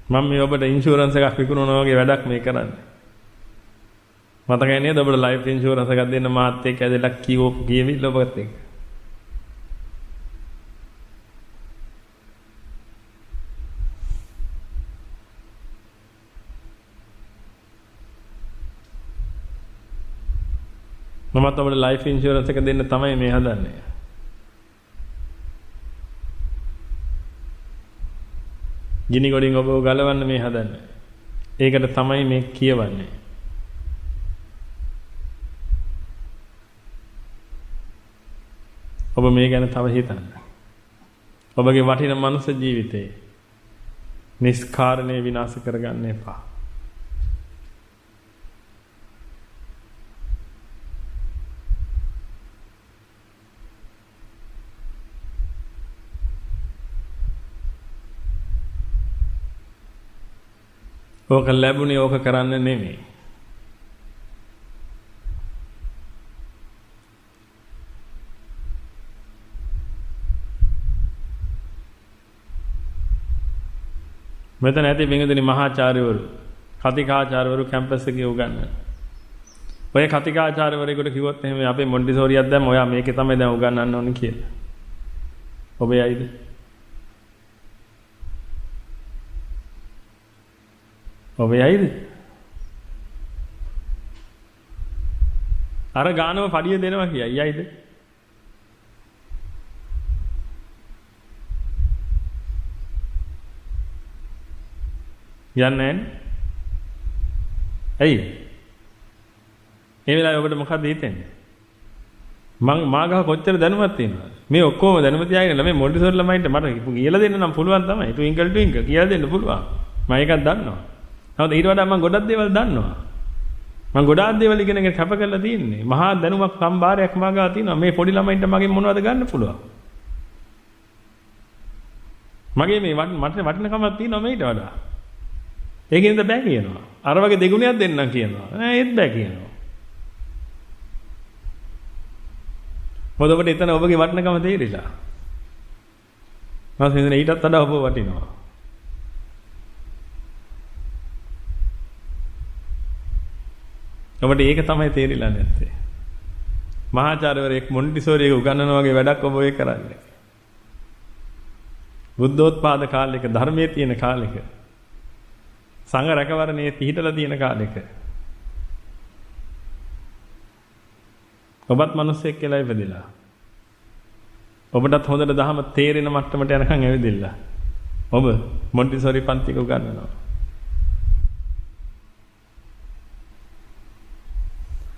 මම මේ ඔබට ඉන්ෂුරන්ස් එකක් විකුණනවා වගේ වැඩක් මේ කරන්නේ. මතකයි නේද ඔබට ලයිෆ් ඉන්ෂුරන්ස් එකක් දෙන්න මාත් එක්ක ඇදලා කියවිල්ල ඔබත් එක්ක. මමත් ඔබට ලයිෆ් ඉන්ෂුරන්ස් එක දෙන්න තමයි මේ හදන්නේ. ගිනි ගොඩින් ඔබව ගලවන්න මේ හදන්නේ. ඒකට තමයි මේ කියවන්නේ. ඔබ මේ ගැන තව හිතන්න. ඔබගේ වටිනා මනුස්ස ජීවිතේ නිස්කාරණේ විනාශ කරගන්න එපා. ඕක ලැබුණේ ඕක කරන්න නෙමෙයි. මෙතන ඇති බින්දුනි මහාචාර්යවරු, කතිකාචාර්යවරු කැම්පස් එකේ උගන්වන. ඔය කතිකාචාර්යවරයෙකුට කිව්වොත් එහෙම අපේ මොන්ටිසෝරියක් දැම්ම ඔයා මේකේ තමයි දැන් උගන්වන්න ඕනේ කියලා. ඔබ යයිද? ඔබ යයිද? අර ගානම පඩිය දෙනවා කියයි යයිද? යන්නේ නැහැ. ඇයි? ඒ වෙලාවේ ඔබට මොකද හිතෙන්නේ? මාගහ කොච්චර දැනුමක් තියෙනවද? මේ ඔක්කොම දැනුම තියාගෙන ළමයි මොන්ටිසෝරි ළමයින්ට මට කියලා දෙන්න නම් පුළුවන් තමයි. ට්වින්කල් ට්වින්කල් කියලා දෙන්න පුළුවන්. මම ඒකක් දන්නවා. නමුත් ඊට වඩා මම ගොඩක් දේවල් දන්නවා. මම ගොඩාක් දේවල් ඉගෙනගෙන කැප කරලා තියෙන්නේ. මහා දැනුමක් සම්භාරයක් මාගා තියෙනවා. මේ පොඩි ළමයින්ට මගෙන් මොනවද ගන්න පුළුවන්? මගේ මේ මට වටිනකමක් තියෙනවා මේට වඩා. ඒකින්ද බෑ කියනවා. අර වගේ දෙගුණයක් දෙන්නම් කියනවා. නෑ ඒත් බෑ කියනවා. මොකද ඔබට එතන ඔබගේ වටිනකම තේරිලා. මම හිතන්නේ ඊටත් වඩා ඔබ වටිනවා. ඔබට ඒක තමයි තේරිලා නැත්තේ. මහාචාර්යවරයෙක් මොන්ටිසෝරියක උගන්වනවා වගේ වැඩක් ඔබ ඔය කරන්නේ. බුද්ධෝත්පාද කාලයක ධර්මයේ තියෙන කාලෙක සංඝ රැකවරණයේ පිහිටලා තියෙන කාලෙක ඔබත් මිනිස්සෙක් කියලා ඉපදිලා ඔබටත් හොඳට දහම තේරෙන මට්ටමට යනකම් ඇවිදින්න ඔබ මොන්ටිසෝරි පන්තික උගන්වනවා.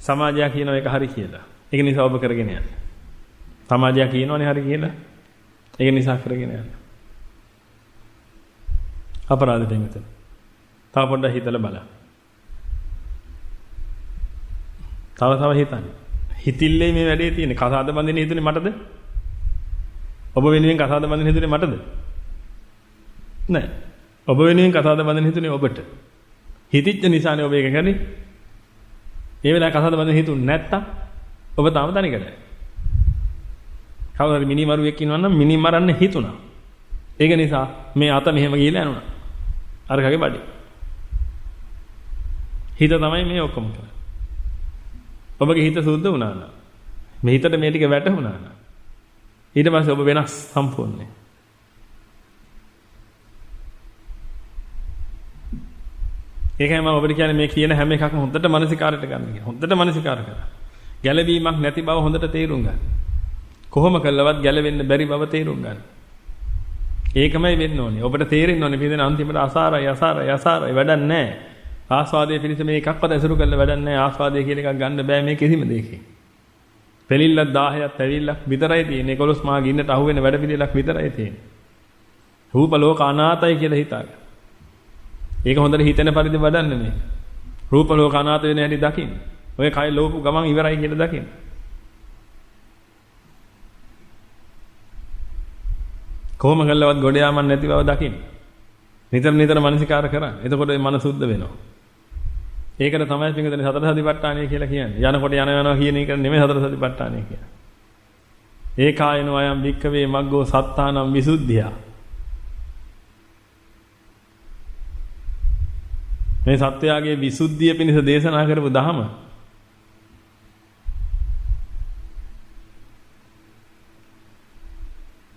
සමාජය කියනවා ඒක හරි කියලා. ඒක නිසා ඔබ කරගෙන යන්න. සමාජය කියනවනේ හරි කියලා. ඒක නිසා කරගෙන යන්න. අපරාධ දෙන්නතන. තව පොඩ්ඩක් හිතලා බලන්න. තව හිතන්න. හිතිල්ලේ මේ වැඩේ තියෙන්නේ. කසාද බඳින්න හිතුනේ මටද? ඔබ වෙනුවෙන් කසාද බඳින්න හිතුනේ මටද? නෑ. ඔබ වෙනුවෙන් කසාද බඳින්න හිතුනේ ඔබට. හිතිච්ච නිසානේ ඔබ ඒක කරන්නේ. ඒ වෙලාවේ කසාද බඳින්න හිතුනේ නැත්තම් ඔබ තාම තනිකරයි. කවුරු හරි මිනි මරුවෙක් ඉන්නවා නම් මිනි මරන්න හිතුණා. ඒක නිසා මේ අත මෙහෙම ගිහලා යනවා. අරකගේ බඩේ. හිත තමයි මේ ඔක්කොම කරන්නේ. ඔබගේ හිත සුද්ධ වුණා නම් මේ හිතට මේ ටික වැටහුණා නම් ඊට පස්සේ ඔබ වෙනස් සම්පූර්ණයි. ඒකයි මම ඔබට කියන්නේ මේ කියන හැම එකක්ම හොඳට මානසිකාරයට ගන්න කියලා. හොඳට මානසිකාර කරා. ගැළවීමක් නැති බව හොඳට තේරුම් ගන්න. කොහොම කළවත් ගැළවෙන්න බැරි බව තේරුම් ගන්න. ඒකමයි වෙන්න ඕනේ. ඔබට තේරෙන්න ඕනේ පිළිදෙන අන්තිමට අසාරයි වැඩක් නැහැ. ආස්වාදයේ පිණිස මේ එකක්වත් ඇසුරු කරලා වැඩක් නැහැ. ආස්වාදයේ කියන එකක් ගන්න බෑ මේ කිසිම දෙයකින්. පෙලිල්ලක් 10ක් ඇවිල්ලක් විතරයි තියෙන්නේ. 11 මා ගින්නට අහු වෙන වැඩ පිළිලක් විතරයි තියෙන්නේ. රූප ලෝක අනාතයි කියලා හිතාගන්න. ඒක හොඳට හිතෙන පරිදි වඩන්න මේ. රූප ලෝක අනාත වෙන හැටි දකින්න. ඔය කය ලෝපු ගමන් ඉවරයි කියලා දකින්න. කොහොම කළවත් ගොඩ යාමක් නැති බව දකින්න. නිතර මනසිකාර කරන්න. එතකොට මන සුද්ධ වෙනවා. ඒකට තමයි පිටුදෙන සතර සතිපට්ඨානය කියලා කියන්නේ. යනකොට යනවා කියන එක නෙමෙයි සතර සතිපට්ඨානය කියන්නේ. ඒකායනෝ අයම් වික්කවේ මග්ගෝ සත්තානම් විසුද්ධිය. මේ සත්‍යයේ විසුද්ධිය පිණිස දේශනා කරපු ධහම.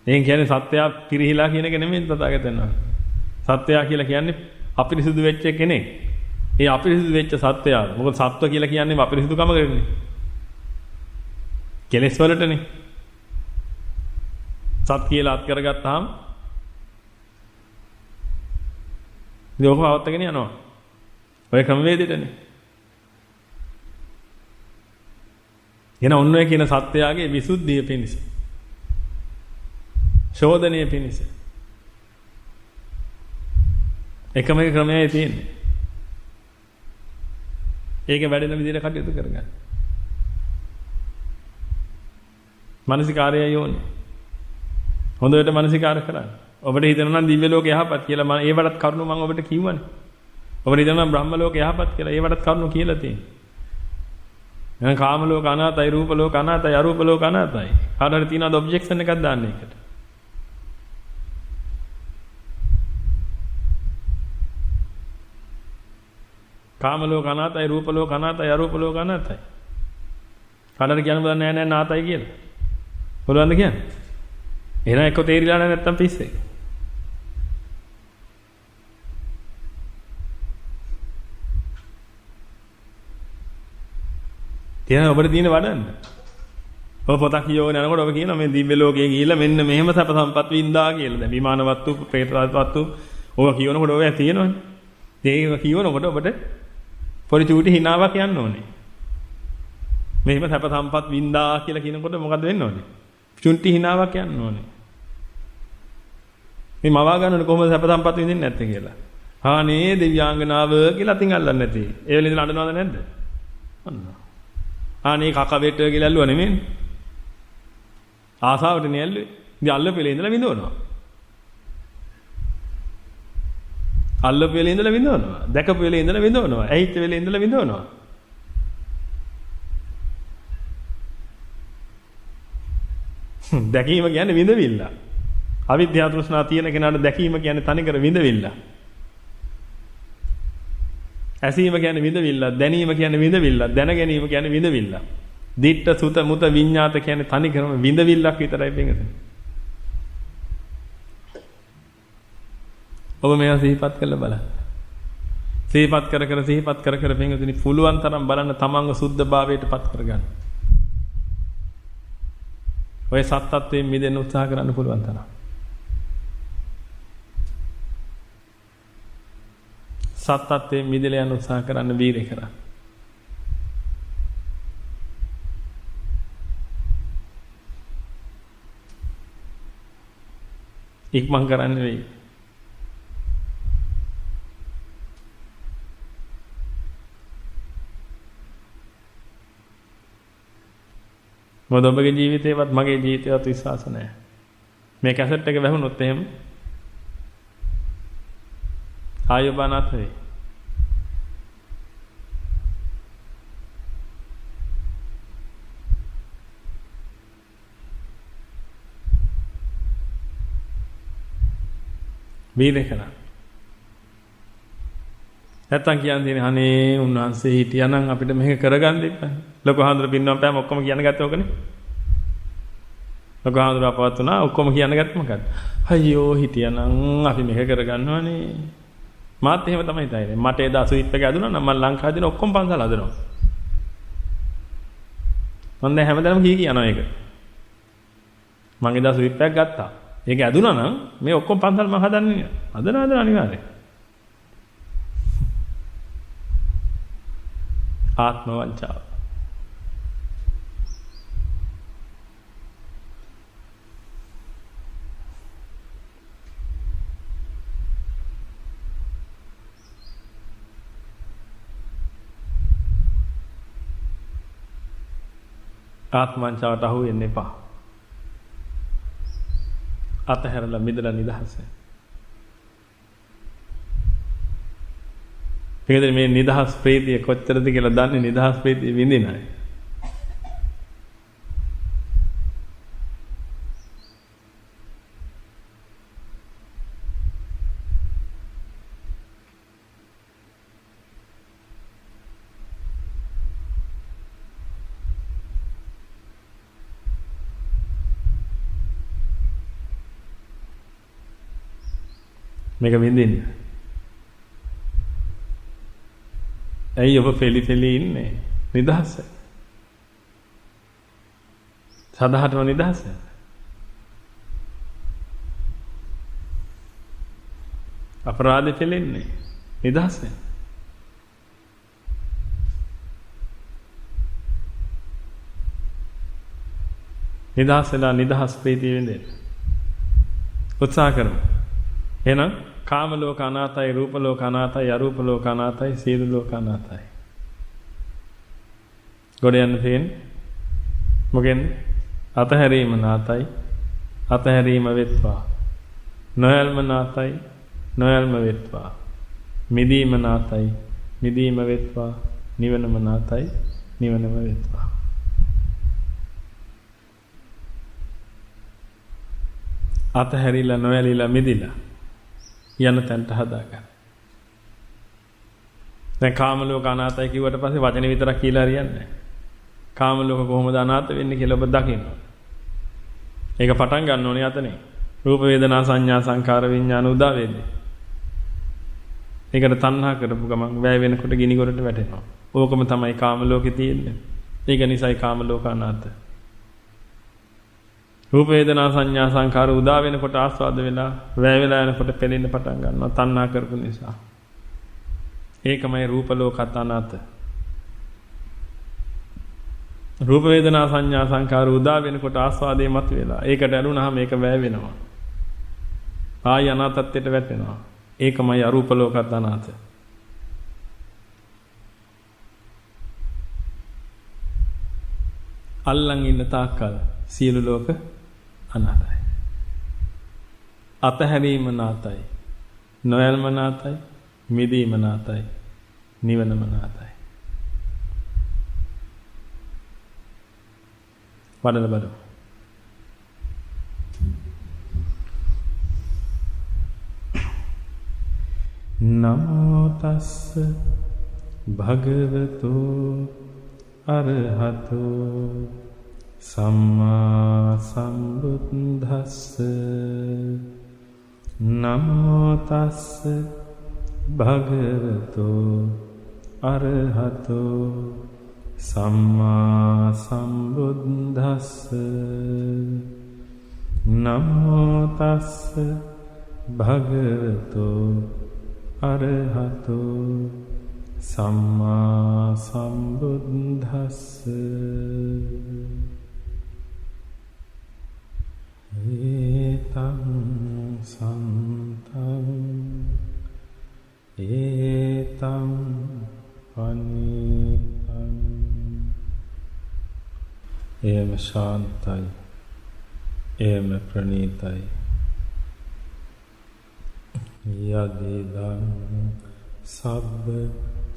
එයින් කියන්නේ සත්‍යය පිරිහිලා කියන එක නෙමෙයි තථාගතයන් වහන්සේ. සත්‍යය කියලා කියන්නේ අපිරිසුදු වෙච්ච කෙනෙක්. ඒ අපිරිසුදු වෙච්ච සත්‍යය. මොකද සත්ව කියලා කියන්නේ අපිරිසුදුකම කරන්නේ. කෙලෙස් වලටනේ. සත් කියලා අත් කරගත්තාම ලෝක පවත්වාගෙන යනවා. ඔය ක්‍රමවේදෙටනේ. එන ඔන්න ඔය කියන සත්‍යයේ විසුද්ධිය පිණිස. ශෝධනීය පිණිස. එකම ක්‍රමයයි තියෙන්නේ. ඒක වැඩෙන විදිහට කටයුතු කරගන්න. මානසිකාරයයි යෝනි. හොඳට මානසිකාර කරන්න. ඔබට හිතෙනවා නම් දිව්‍ය ලෝක යහපත් කියලා මම ඒ වඩත් කරුණු මම ඔබට කිව්වනේ. ඔබට හිතෙනවා බ්‍රහ්ම ලෝක යහපත් කියලා ඒ වඩත් කරුණු කියලා තියෙනවා. එහෙනම් කාම ලෝක අනාතයි, රූප ලෝක අනාතයි, අරූප ලෝක අනාතයි. කාටද තියෙනවද ඔබ්ජෙක්ෂන් එකක් දාන්න එකට? කාම ලෝක අනාතයි, රූප ලෝක අනාතයි, අරූප ලෝක අනාතයි. කාටද කියන්න බෑ නෑ නාතයි කියලා. පුළුවන්ද කියන්නේ? එහෙනම් එක්ක තේරිලා නැත්නම් පිස්සේ. තියන ඔබට තියෙන වඩන්න. ඔබ පොතක් කියවගෙන යනකොට ඔබ කියනවා මේ දිව්‍ය ලෝකයේ ගිහිල්ලා මෙන්න මෙහෙම සැප සම්පත් වින්දා කියලා. දැන් විමාන වස්තු, ප්‍රේත වස්තු ඔබ කියවනකොට ඔය තියෙනවනේ. ඒක කියවනකොට ඔබට පොඩි චූටි හිනාවක් යන්න ඕනේ. මෙහෙම සැප සම්පත් වින්දා කියලා කියනකොට මොකද වෙන්න ඕනේ? චුන්ටි හිනාවක් යන්න ඕනේ. මේ මවා ගන්නකොට කොහොමද සැප සම්පත් විඳින්නේ නැත්තේ කියලා. හානේ දිව්‍යාංගනාව කියලා අතින් අල්ලන්නේ නැති. ඒ වෙලෙන් ඉඳලා අඬනවද නැද්ද? අන්න. ආනේ කක වෙට කියලා ඇල්ලුවා නෙමෙයි. ආසාවටනේ ඇල්ලුවේ. ඉතින් අල්ලපෙලේ ඉඳලා විඳවනවා. අල්ලපු වෙලේ ඉඳලා විඳවනවා. දැකපු වෙලේ ඉඳලා විඳවනවා. ඇහිච්ච වෙලේ ඉඳලා විඳවනවා. දැකීම කියන්නේ විඳවිල්ල. අවිද්‍යාව තෘෂ්ණා තියෙන කෙනාට දැකීම කියන්නේ තනිකර විඳවිල්ල. ඇසීම කියන්නේ විඳවිල්ල, දැනීම කියන්නේ විඳවිල්ල, දැන ගැනීම කියන්නේ විඳවිල්ල. දිට්ඨ සුත මුත විඤ්ඤාත කියන්නේ තනිකරම විඳවිල්ලක් විතරයි පිටුදෙන. ඔබ මේවා සිහිපත් කරලා බලන්න. සිහිපත් කර කර පිටුදෙනි පුළුවන් තරම් බලන්න තමන්ව සුද්ධභාවයට පත් කරගන්න. ඔය සත්‍යත්වයෙන් මිදෙන්න උත්සාහ කරන්න පුළුවන් තරම්. සත්‍යත්වයෙන් මිදෙලා යන උත්සාහ කරන්න වීර්ය කරන්න. ඉක්මන් කරන්න වෙයි. මොකද ඔබගේ ජීවිතේවත් මගේ ජීවිතේවත් විශ්වාස නැහැ. මේ කැසට් එක වැහුනොත් එහෙම ආයුබනාත් වෙයි. වීර්ය කරන්න. නැත්තම් කියන්නේ අනේ උන්වහන්සේ හිටියානම් අපිට මේක කරගන්න දෙපා. ලොකු හාමුදුරුවෝ පින්නම් පෑම ඔක්කොම කියන්න ගත්තේ ඕකනේ. ලොකු හාමුදුරුවෝ අපවත් වුණා ඔක්කොම කියන්න ගත්තේ මොකද්ද? අයියෝ හිටියනම් අපි මේක කරගන්නවනේ. මාත් එහෙම තමයි හිතන්නේ. මට එදා ස්විප් එක ඇදුණා නම් මම ලංකාවේ දින ඔක්කොම පන්සල් හදනවා. මම දැන් හැමදාම කියනවා ඒක. මම එදා ස්විප් එකක් ගත්තා. ඒක ඇදුණා නම් මේ ඔක්කොම පන්සල් මම හදන්නේ. හදන අනිවාර්යයෙන්. ආත්ම වංචාව. ආත්ම වංචාවට අහු වෙන්න එපා. අතහැරලා මිදලා නිදහස. ඒකද මේ නිදහස් ප්‍රීතිය කොච්චරද කියලා දන්නේ නිදහස් ප්‍රීතිය විඳින අය. මේක විඳින්න. ඇයි ඔබ පෙලි ඉන්නේ? නිදහස. සදාහටම නිදහස. අපරාධෙ පෙලෙන්නේ. නිදහස. නිදහස් වෙලා නිදහස් ප්‍රීතිය විඳින්න. උත්සාහ කරමු. එහෙනම් කාම ලෝක අනාතයි, රූප ලෝක අනාතයි, අරූප ලෝක අනාතයි, සීල ලෝක අනාතයි. ගොඩ යන්න තියෙන්නේ මොකෙන්ද? අතහැරීම නාතයි, අතහැරීම වෙත්වා. නොයල්ම නාතයි, නොයල්ම වෙත්වා. මිදීම නාතයි, මිදීම වෙත්වා. නිවනම නාතයි, නිවනම වෙත්වා. අතහැරිලා නොයලිලා මිදිලා යන තැනට හදාගන්න. දැන් කාම ලෝක අනාතයි කිව්වට පස්සේ වචනේ විතරක් කියලා හරියන්නේ නැහැ. කාම ලෝක කොහොමද අනාත වෙන්නේ කියලා ඔබ දකින්න. ඒක පටන් ගන්න ඕනේ අතනේ. රූප වේදනා සංඥා සංකාර විඥාන උදා වෙන්නේ. ඒකට තණ්හා කරපු ගමන් වැය වෙනකොට ගිනි ගොඩට වැටෙනවා. ඕකම තමයි කාම ලෝකේ තියෙන්නේ. ඒක නිසායි කාම ලෝක අනාත. රූප වේදනා සංඥා සංකාර උදා වෙනකොට ආස්වාද වෙලා වැය වෙලා යනකොට පෙළෙන්න පටන් ගන්නවා තණ්හා කරපු නිසා. ඒකමයි රූප ලෝකත් අනාත. රූප වේදනා සංඥා සංකාර උදා වෙනකොට ආස්වාදේ මත වෙලා ඒකට ඇලුනහම ඒක වැය වෙනවා. ආය අනාතත්වයට වැටෙනවා. ඒකමයි අරූප ලෝකත් අනාත. අල්ලන් ඉන්න තාක්කල් සියලු ලෝක අනාතයි. අතහැරීම නාතයි. නොයල්ම නාතයි. මිදීම නාතයි. නිවනම නාතයි. වඩල බලමු. නමෝ තස්ස භගවතු අරහතෝ සම්මා සම්බුද්දස්ස. නමෝ තස්ස භගවතු අරහතෝ සම්මා සම්බුද්දස්ස. නමෝ තස්ස භගවතු අරහතෝ සම්මා සම්බුද්දස්ස. ඒතං සන්තං ඒතං අනිතං. එයම ශාන්තයි, එයම ප්‍රණීතයි. යදිදං සබ්බ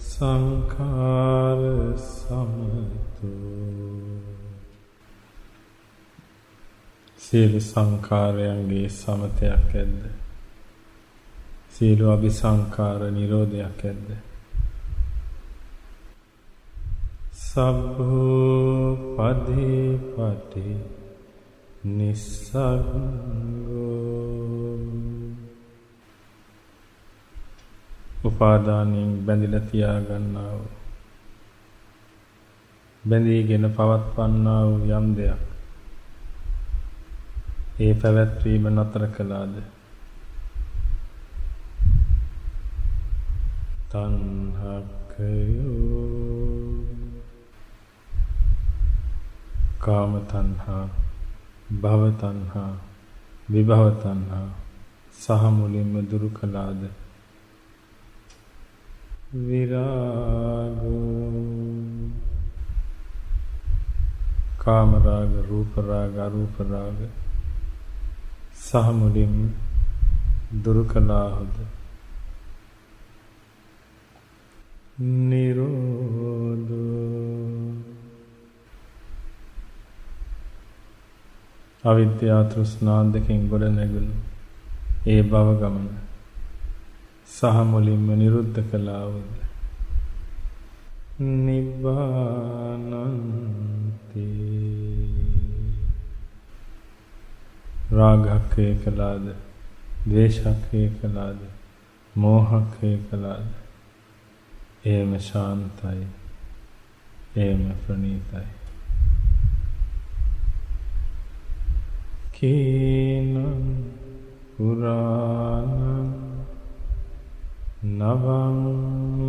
සංඛාර සමතෝ. සියලු සංඛාරයන්ගේ සමතයක් ඇද්ද? සියලු අபிසංඛාර නිරෝධයක් ඇද්ද? සබ්බෝ පදීපටි නිස්සග්ගෝ උපාදානයෙන් බැඳිලා තියාගන්නා වූ බැඳීගෙන පවත්වන්නා වූ යම් දෙයක් ඒ පැවැත්වීම නතර කළාද තණ්හකයෝ කාම තණ්හා භව තණ්හා විභව තණ්හා සහ මුලින්ම දුරු කළාද විරාගෝ කාම රාග රූප රාග අරූප රාග සහ මුලින්ම දුරු කළාද නිරෝධෝ අවිද්‍යා තෘෂ්ණා දෙකෙන් ගොඩ නැගුණු ඒ භව ගමන සහ මුලින්ම නිරුද්ධ කළා වූ නිබ්බානන්ති රාගක් වේ කළාද ද්වේෂක් වේ කළාද මෝහක් වේ කළාද එයම ශාන්තයි එයම ප්‍රණීතයි කීනං පුරාණං නවං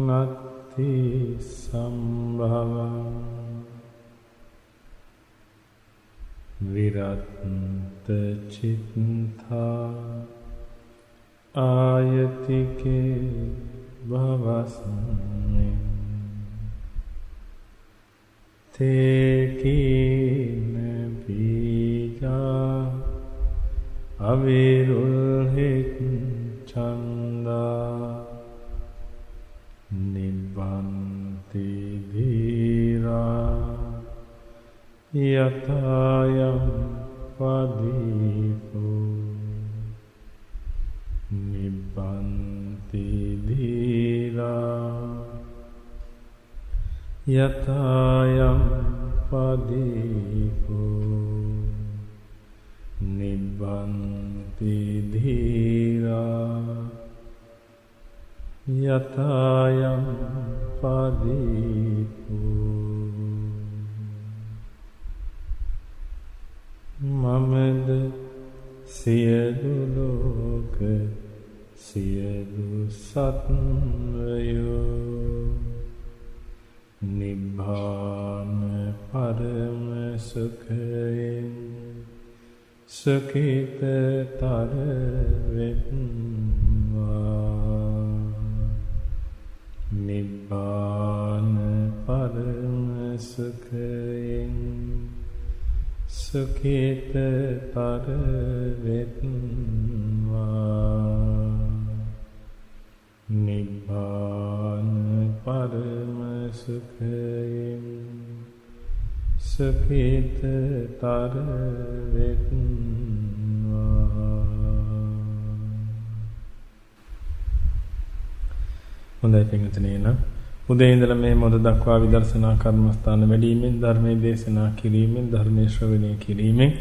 නත්ති සම්භවං විරත්ත චිත්තා ආයතිකේ භවස්මි තේකීන බීජා අවිරුල්හිත් චන්දා නිබ්බන්ති ධීරා යතයම් පදීපෝ නිබ්බන්ති ධීරා යතයම් පදීපෝ නිබ්බන්ති ධීරා යතයම් පදීපෝ මමද සියලු ලෝක සියලු සත්වයෝ නිබ්බාන පරම සුඛයෙන් සුඛිතතර වෙත්වා නිබ්බාන පරම සුඛයෙන් සුඛිතතර වෙත්වා නිබ්බාන පරම සුඛයෙන් සුඛිතතර වෙත්වා හොඳයි පින්වතුනි නම් උදේ ඉඳලා මේ මොහොත දක්වා විදර්ශනා කර්මස්ථාන වැඩිමෙන් ධර්මයේ දේශනා කිරීමෙන් ධර්මයේ ශ්‍රවණය කිරීමෙන්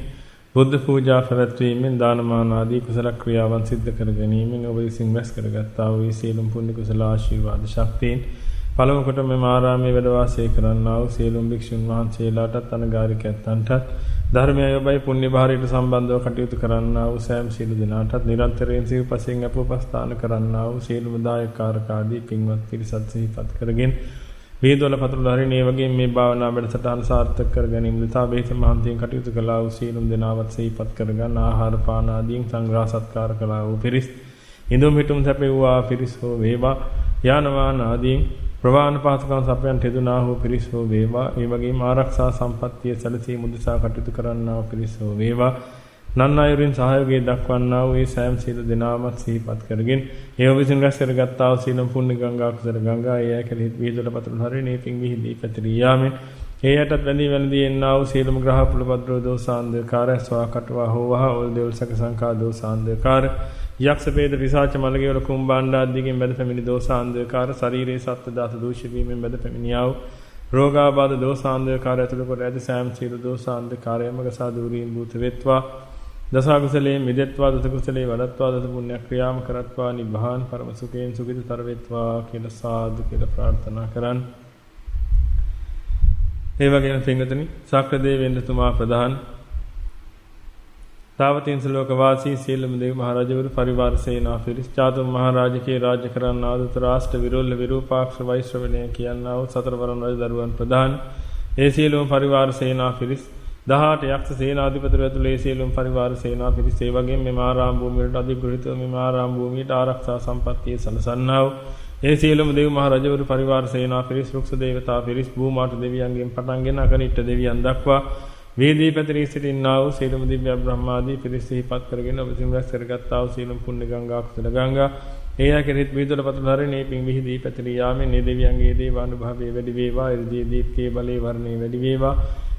බුද්ධ පූජා පැවැත්වීමෙන් දානමාන ආදී කුසල ක්‍රියාවන් සිද්ධ කර ගැනීමෙන් ඔබ විසින් වැස් කරගත්තා වූ සියලුම පුණ්‍ය කුසල ආශිර්වාද ශක්තියෙන් පළමු කොට මෙම ආරාමයේ වැඩ වාසය කරන්නා වූ සියලුම භික්ෂුන් වහන්සේලාටත් අනගාരികයන්ටත් ධර්මය යොබයි පුණ්‍ය භාරයට සම්බන්ධව කටයුතු කරන්නා වූ සෑම සියලු දෙනාටත් නිරන්තරයෙන් සිව්පසෙන් අපෝපස්ථාන කරන්නා වූ සියලුම දායකකාරක ආදී පින්වත් පිරිසත් සිහිපත් කරගෙන වේදවල පතුරුල හරින මේ වගේ මේ භාවනා වැඩසටහන සාර්ථක කර ගැනීම උදෙසා බෙහෙත මහන්තියෙන් කටයුතු කළා වූ සියලුම දෙනාවත් සිහිපත් කරගන්න ආහාර පාන ආදීන් සංග්‍රහ සත්කාර කළා වූ පිරිස් ඉදුම් හිටුම් සැපෙව්වා පිරිස් හෝ වේවා යානවාන ආදීන් ප්‍රවාහන පාසකම් සපයන් තෙදුනා වූ පිරිස් හෝ වේවා ඒ වගේම ආරක්ෂා සම්පත්තිය සැලසීම උදෙසා කටයුතු කරන්නා වූ පිරිස් හෝ වේවා නන් අයුරින් සහයෝගය දක්වන්නා වූ ඒ සෑම සියලු දෙනාමත් සිහිපත් කරගෙන ඒ විසින් රැස් කරගත්තා වූ සීලම් පුණ්‍ය ගංගා කුසල ගංගා ඒ ඇකලෙහි වීදුල පතුරු හරිනේ පිං විහිදී පැතිරී යාමෙන් ඒ යටත් වැඳී එන්නා වූ සීලම් ග්‍රහ පුලපද්‍රෝ දෝසාන්දකාර ස්වාකටවා හෝවහ ඔල් දෙවල් සක සංකා දෝසාන්දකාර යක්ෂ වේද පිසාච මලගේවල කුම්බාණ්ඩ ආදීකින් බැද පැමිණි දෝසාන්දකාර ශරීරයේ සත්ත්ව දාස දූෂ්‍ය වීමෙන් බැද පැමිණියා වූ රෝගාබාධ දෝසාන්ධකාරය ඇතුළු කොට ඇති සෑම සියලු දෝසාන්ධකාරයම ගසා දුරීන් භූත වෙත්වා. දස කුසලයෙන් මිදෙත්වා දස කුසලයේ වඩත්වා දස පුණ්‍ය ක්‍රියාම කරත්වා නිබ්බාන පරම සුඛයෙන් සුඛිතතර වෙත්වා කියලා සාදු කියලා ප්‍රාර්ථනා කරන්. ඒ වගේම පින්වතුනි සක්‍ර දෙවියන්තුමා ප්‍රධාන තාවතින්ස ලෝක වාසී සීලම දේව මහරජවරු පරිවාර සේනා පිරිස් චාතුම් මහරජකේ රාජ්‍ය කරන්නා වූ ත්‍රාෂ්ඨ විරෝල්ල විරූපාක්ෂ වෛශ්‍රවණය කියනා වූ සතරවරන් රජ දරුවන් ප්‍රධාන ඒ සියලුම පරිවාර සේනා පිරිස් 18 යක්ෂ සේනාධිපතිවරු ඇතුළු ඒ සියලුම පරිවාර සේනා පිරිස් ඒ වගේම මෙම ආරාම භූමියට අධිග්‍රහිතව මෙම ආරාම භූමියට ආරක්ෂා සම්පත්තිය සලසන්නා වූ ඒ සියලුම දේව මහ රජවරු පරිවාර සේනා පිරිස් රුක්ෂ දේවතා පිරිස් භූමාට දෙවියන්ගෙන් පටන්ගෙන අකනිට්ට දෙවියන් දක්වා වේදී පැතිරී සිටින්නා වූ සියලුම දිව්‍ය බ්‍රහ්මාදී පිරිස් සිහිපත් කරගෙන ඔබ සිමරස් කරගත්තා වූ සියලුම පුණ්‍ය ගංගා කුසල ගංගා ඒ යකෙහිත් විදුල පතුලහරේ පිං විහිදී පැතිරී යාමෙන් මේ දෙවියන්ගේ දේවානුභාවයේ වැඩි වේවා ඉර්ධී දීප්තියේ බලේ වර්ණේ වැඩි වේවා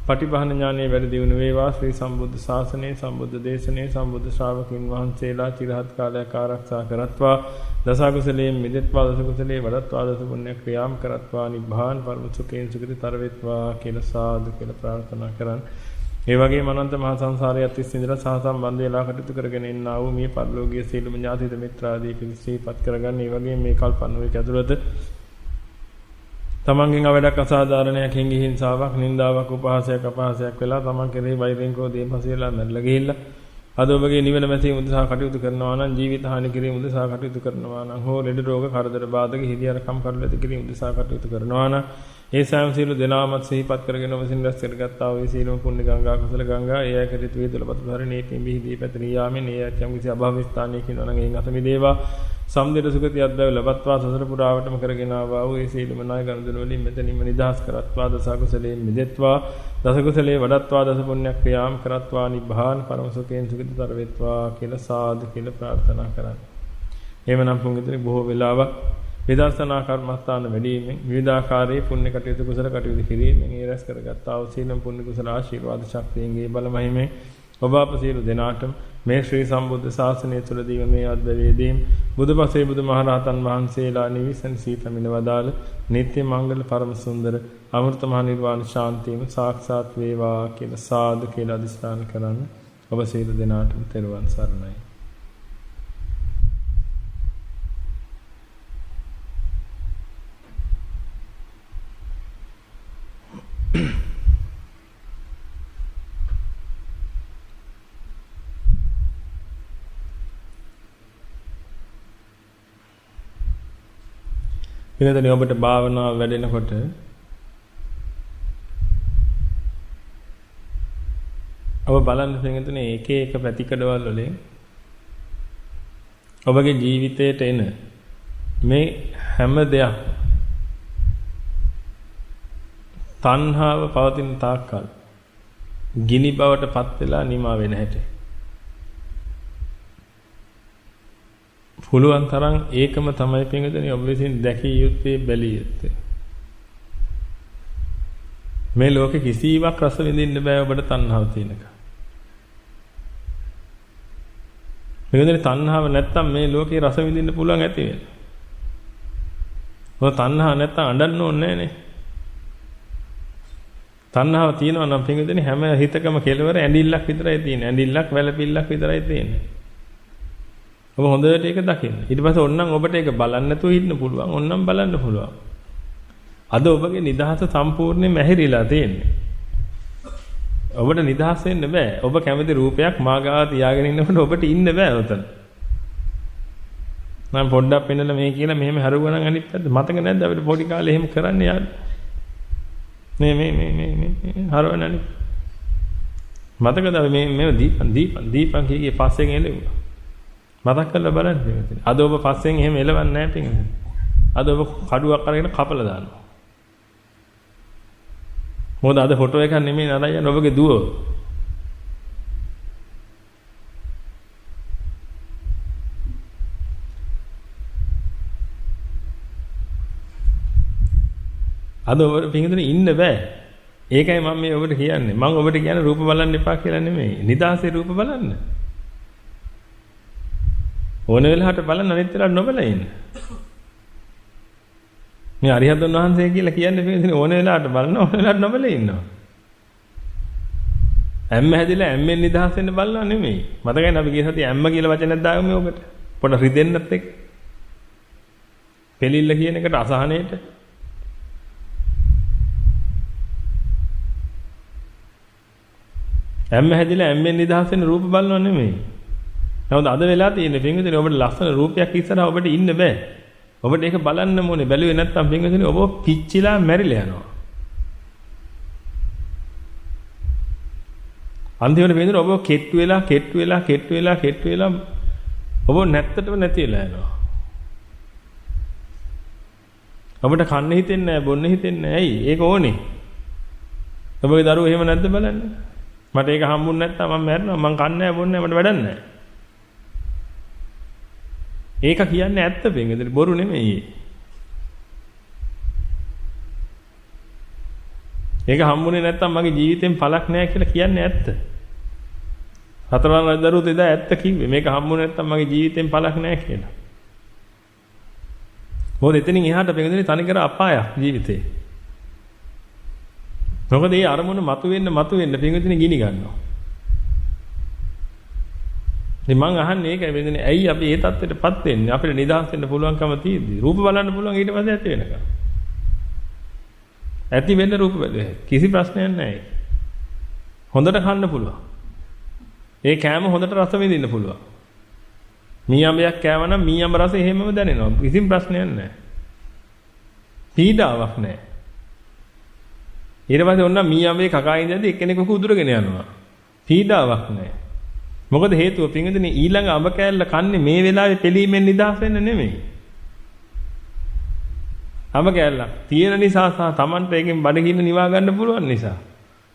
පටිභාන ඥානයේ වැඩි දියුණු වේවා ශ්‍රී සම්බුද්ධ ශාසනයේ සම්බුද්ධ දේශනයේ සම්බුද්ධ ශ්‍රාවකින් වහන්සේලා චිරහත් කාලයක් ආරක්ෂා කරත්වා දස කුසලයෙන් මිදෙත්වා දස කුසලයේ වඩත්වා දස පුණ්‍ය ක්‍රියාම් කරත්වා නිබ්බාන පරම සුඛයෙන් සුඛිතතර වෙත්වා කියලා සාදු කියලා ප්‍රාර්ථනා කරන්. ඒ වගේම අනන්ත මහ සංසාරයේ අතිස් ඉඳලා සහ සම්බන්ධ වෙලා කටයුතු කරගෙන ඉන්නා වූ මේ පරිලෝකීය සීලම ඥාතිත මිත්‍රාදී පිළිසිපත් කරගන්න. ඒ වගේම මේ කල්පන්නුවේ ඇතුළත තමන්ගෙන් අවඩක් අසාධාරණයකින් හිංසාවක් නින්දාවක් උපහාසයක් අපහාසයක් වෙලා තමන් කෙරෙහි වෛරයෙන් ක්‍රෝධයෙන් පසෙලා මැරලා ගිහිල්ලා අද ඔබගේ නිවන මැසීම උදෙසා කටයුතු කරනවා නම් ජීවිත හානි කිරීම උදෙසා කටයුතු කරනවා නම් හෝ ලෙඩ රෝග කරදර බාධක හිදියරකම් කරුණු ඇති කිරීම උදෙසා කටයුතු කරනවා නම් ඒ සෑම සියලු දෙනාමත් සිහිපත් කරගෙන ඔබ සින් රැස් කරගත්තා වූ සීලම පුණ්‍ය ගංගා කුසල ගංගා ඒ යකරිත වේදලපත් ධාරණේ පින් විහිදී පැතිරී යාමෙන් ඒ යම් කිසි අභාව ස්ථානයක ඉන්නවා නම් එයින් අත මිදේවා සම්දෙර සුගතිය අද්දව ලබත්වා සසර පුරාවටම කරගෙන ආවා වූ ඒ සීලම නාය ගනුදෙනු වලින් මෙතනින්ම නිදහස් කරත්වා දස කුසලයෙන් මිදෙත්වා දස කුසලයේ වඩත්වා දස පුණ්‍ය ක්‍රියාම් කරත්වා නිබ්බාන පරම සුඛයෙන් සුඛිතතර වෙත්වා කියලා සාදු කියලා ප්‍රාර්ථනා කරන්න. එහෙමනම් පුංගිතරේ බොහෝ වෙලාවක් විදර්ශනා කර්මස්ථාන වැඩිමෙන් විවිධාකාරයේ පුණ්‍ය කටයුතු කුසල කටයුතු කිරීමෙන් ඒ රැස් කරගත් ආ වූ සීලම් පුණ්‍ය කුසල ආශිර්වාද ශක්තියන්ගේ බල මහිමෙන් ඔබ අප සියලු දෙනාටම මේ ශ්‍රී සම්බුද්ධ ශාසනය තුළදී මේ අද්වේදීම් බුදුපසේ බුදුමහරහතන් වහන්සේලා නිවිසන් සීපමින වදාළ නිත්‍ය මංගල පරම සුන්දර අමෘත මහ නිර්වාණ ශාන්තියම සාක්ෂාත් වේවා කියලා සාදු කියලා අදිස්ථාන කරන්න. ඔබ සියලු දෙනාටම තෙරුවන් සරණයි. වෙනදනේ ඔබට භාවනාව වැඩෙනකොට ඔබ බලන්න තියෙන්නේ එක එක පැතිකඩවල වලින් ඔබගේ ජීවිතයට එන මේ හැම දෙයක් තණ්හාව පවතින තාක්කල් ගිනි බවට පත් වෙලා නිමා වෙන හැටි. පුළුවන් තරම් ඒකම තමයි පින්වතුනි ඔබ විසින් දැකිය යුත්තේ බැලිය යුත්තේ. මේ ලෝකේ කිසිවක් රස විඳින්න බෑ ඔබට තණ්හාව තියෙනක. පින්වතුනි තණ්හාව නැත්තම් මේ ලෝකේ රස විඳින්න පුළුවන් ඇති වෙන්නේ. ඔය තණ්හාව නැත්තම් අඬන්න ඕනේ නෑනේ. තණ්හාව තියෙනවා නම් පින්වතුනි හැම හිතකම කෙලවර ඇඬිල්ලක් විතරයි තියෙන්නේ. ඇඬිල්ලක් වැළපිල්ලක් විතරයි තියෙන්නේ. ඔබ හොඳට ඒක දකින්න. ඊට පස්සේ ඕනනම් ඔබට ඒක බලන්න නැතුව ඉන්න පුළුවන්. ඕනනම් බලන්න පුළුවන්. අද ඔබගේ නිදහස සම්පූර්ණයෙන්ම ඇහිරිලා තියෙන්නේ. ඔබට නිදහස් වෙන්න බෑ. ඔබ කැමති රූපයක් මාගාව තියාගෙන ඉන්නකොට ඔබට ඉන්න බෑ උතන. මම පොඩ්ඩක් පෙන්නලා මේ කියලා මෙහෙම හරුවනම් අනිත් පැත්ත මතක නැද්ද අපිට පොඩි කාලේ එහෙම කරන්නේ යාළුවා. මේ හරවනනේ. මතකද මේ දීපන් කීගේ පස්සෙන් එළෙව්වා. මතක් කරලා බලන්න පිටින්. අද ඔබ පස්සෙන් එහෙම එලවන්නේ නැහැ පිටින්. අද ඔබ කඩුවක් අරගෙන කපලා දානවා. මොකද අද ෆොටෝ එකක් නෙමෙයි නරයන් ඔබගේ දුව. අද ඔබට පිටින් ඉන්න බෑ. ඒකයි මම මේ ඔබට කියන්නේ. මම ඔබට කියන්නේ රූප බලන්න එපා කියලා නෙමෙයි. නිදාසේ රූප බලන්න. ඕන වෙලාවට බලන්න අනිත් වෙලාවට නොබල ඉන්න. මේ අරිහතුන් වහන්සේ කියලා කියන්නේ පින්විතනේ ඕන වෙලාවට බලන ඕන වෙලාවට නොබලේ ඉන්නවා. ඇම්ම හැදිලා ඇම්මෙන් නිදහස් වෙන්න බලනවා නෙමෙයි. මතකයි අපි ගිය සතිය ඇම්ම කියලා වචනයක් දාගමු ඔකට. පොඩ රිදෙන්නත් එක්ක. පෙලිල්ල කියන එකට අසහනයට. ඇම්ම හැදිලා ඇම්මෙන් නිදහස් වෙන්න රූප බලනවා නෙමෙයි. නමුත් අද වෙලා තියෙන්නේ පින්විතනේ ඔබට ලස්සන රූපයක් ඉස්සරහා ඔබට ඉන්න බෑ. ඔබට ඒක බලන්න ඕනේ. බැලුවේ නැත්නම් පින්විතනේ ඔබ පිච්චිලා මැරිලා යනවා. අන්තිමට පින්විතනේ ඔබ කෙට්ටු වෙලා ඔබ නැත්තටම නැති වෙලා යනවා. ඔබට කන්න හිතෙන්නේ නැහැ, බොන්න හිතෙන්නේ නැහැ. ඇයි? ඒක ඕනේ. ඔබගේ දරුවෝ එහෙම නැද්ද බලන්න. මට ඒක හම්බුනේ නැත්තම් මම මැරෙනවා. මං කන්නේ නැහැ, බොන්නේ නැහැ, මට වැඩක් නැහැ. ඒක කියන්නේ ඇත්ත පින්විතනේ, බොරු නෙමෙයි. ඒක හම්බුනේ නැත්තම් මගේ ජීවිතෙන් පළක් නැහැ කියලා කියන්නේ ඇත්ත. හතරවන රජදරුවෝ එදා ඇත්ත කිව්වේ. මේක හම්බුනේ නැත්තම් මගේ ජීවිතෙන් පළක් නැහැ කියලා. මොකද එතනින් එහාට පින්විතනේ තනිකර අපායක් ජීවිතේ. මොකද මේ අරමුණ මතුවෙන්න පින්විතනේ ගිනි ගන්නවා. ඉතින් මං අහන්නේ ඒකයි පින්විතනේ ඇයි අපි මේ தත්ත්වයටපත් වෙන්නේ? අපිට නිදහස් වෙන්න පුළුවන්කම තියෙද්දි. රූප බලන්න පුළුවන් ඊට පස්සේ ඇති වෙනකම්. ඇති වෙන්න රූප බැලුවේ. කිසි ප්‍රශ්නයක් නැහැ. හොඳට කන්න පුළුවන්. ඒ කෑම හොඳට රස විඳින්න පුළුවන්. මී අඹයක් කෑවනම් මී අඹ රස එහෙමම දැනෙනවා. කිසිම ප්‍රශ්නයක් නැහැ. පීඩාවක් නැහැ. ඊට පස්සේ ඔන්න මී අඹේ කකා ඉඳද්දි එක්කෙනෙකුට උදුරගෙන යනවා. පීඩාවක් නැහැ. මොකද හේතුව පින්විතනේ ඊළඟ අඹ කෑල්ල කන්නේ මේ වෙලාවේ පිළීමෙන් නිදහස් වෙන්න නෙමෙයි. අඹ කෑල්ල තියෙන නිසා සහ Tamanට එකෙන් බඩගින්න නිවා ගන්න පුළුවන් නිසා.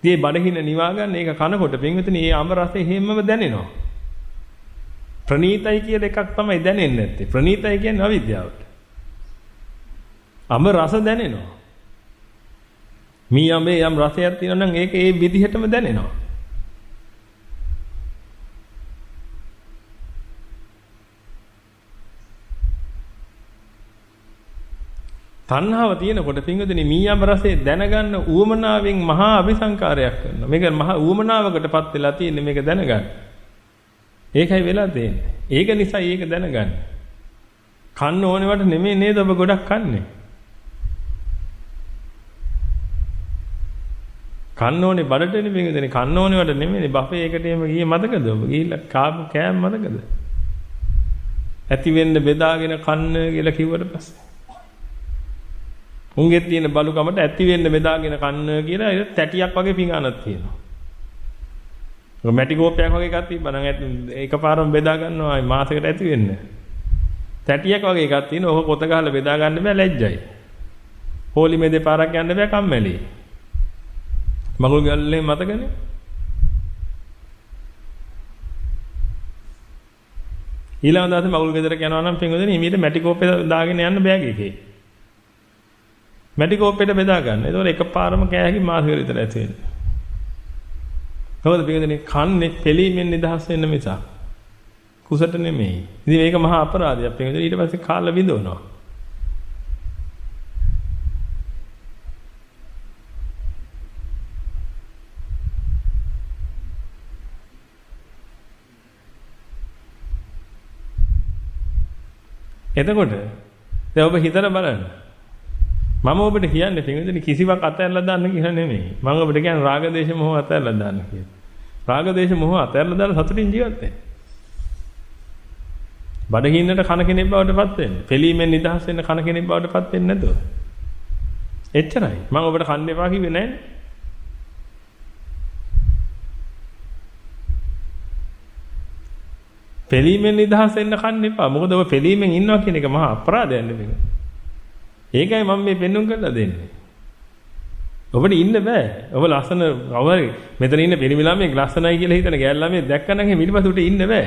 ඉතින් මේ බඩගින්න නිවා ගන්න ඒක කනකොට පින්විතනේ මේ අඹ රසය හැමම දැනෙනවා. ප්‍රණීතයි කියලා එකක් තමයි දැනෙන්නේ නැත්තේ. ප්‍රණීතයි කියන්නේ අවිද්‍යාවට. අඹ රස දැනෙනවා. මී අඹේ යම් රසයක් තියෙනවා නම් ඒක ඒ විදිහටම දැනෙනවා. තණ්හාව තියෙනකොට පින්වදිනේ මී අඹ රසය දැනගන්න ඌමනාවෙන් මහා අபிසංකාරයක් කරනවා. මේක මහා ඌමනාවකටපත් වෙලා තියෙන්නේ මේක දැනගන්න. ඒකයි වෙලා තියෙන්නේ. ඒක නිසා ඒක දැනගන්න. කන්න ඕනේවට නෙමෙයි නේද ඔබ ගොඩක් කන්නේ. කන්න ඕනේ බඩටනේ පින්වදිනේ කන්න ඕනේවට නෙමෙයි බෆේ එකට එහෙම ගියේ මතකද ඔබ? ගිහිල්ලා කාපු කෑම මතකද? ඇති වෙන්න බෙදාගෙන කන්න කියලා කිව්වට පස්සේ උන්ගේ තියෙන බලුකමට ඇති වෙන්න බෙදාගෙන කන්න කියලා ඒක තැටියක් වගේ පිඟානක් තියෙනවා. ඒක මැටි කෝපයක් වගේ එකක් තිබ්බනම් එකපාරම බෙදා ගන්නවා මාසෙකට ඇති වෙන්න. තැටියක් වගේ එකක් තියෙනවා. ඕක පොත ගහලා බෙදා ගන්න බෑ ලැජ්ජයි. හෝලි මේ දෙපාරක් යන්න බෑ කම්මැලි. මගුල් ගල්ලේ මතකනේ? ඊළඟ දවසේ මගුල් ගෙදරට යනවා නම් පින්වදිනේ හිමීට මැටි කෝපේ දාගෙන යන්න බෑග් එකේ. මැටි කෝප්පෙට බෙදා ගන්න. ඒතකොට එකපාරම කෑහි මාසෙකට විතර ඇති වෙන්නේ. මොකද පින්වදිනේ කන්නේ පිළීමෙන් නිදහස් වෙන්න මිසක් කුසට නෙමෙයි. ඉතින් මේක මහා අපරාධයක් පින්වදිනේ ඊට පස්සේ කාලා විඳවනවා. එතකොට දැන් ඔබ හිතලා බලන්න. මම ඔබට කියන්නේ පින්විතනේ කිසිවක් අතහැරලා දාන්න කියලා නෙමෙයි. මම ඔබට කියන්නේ රාග දේශ මොහ අතහැරලා දාන්න කියලා. රාග දේශ මොහ අතහැරලා දාලා සතුටින් ජීවත් වෙන්න. බඩගින්නට කන කෙනෙක් බවට පත් වෙන්න. පිළීමෙන් නිදහස් වෙන්න කන කෙනෙක් බවට පත් වෙන්නේ නැතුව. එච්චරයි. මම ඔබට කන්න එපා කිව්වේ නැහැ. පිළීමෙන් නිදහස් වෙන්න කන්න එපා. මොකද ඔබ පිළීමෙන් ඉන්නවා කියන එක මහා අපරාධයක් නෙමෙයි. ඒකයි මම මේ පෙන්නුම් කරලා දෙන්නේ. ඔබට ඉන්න බෑ. ඔබ ලස්සන අවරි මෙතන ඉන්න පිරිමි ළමයි ලස්සනයි කියලා හිතන ගෑල් ළමයි දැක්කනම් එහෙම ඊටපස්සේ උට ඉන්න බෑ.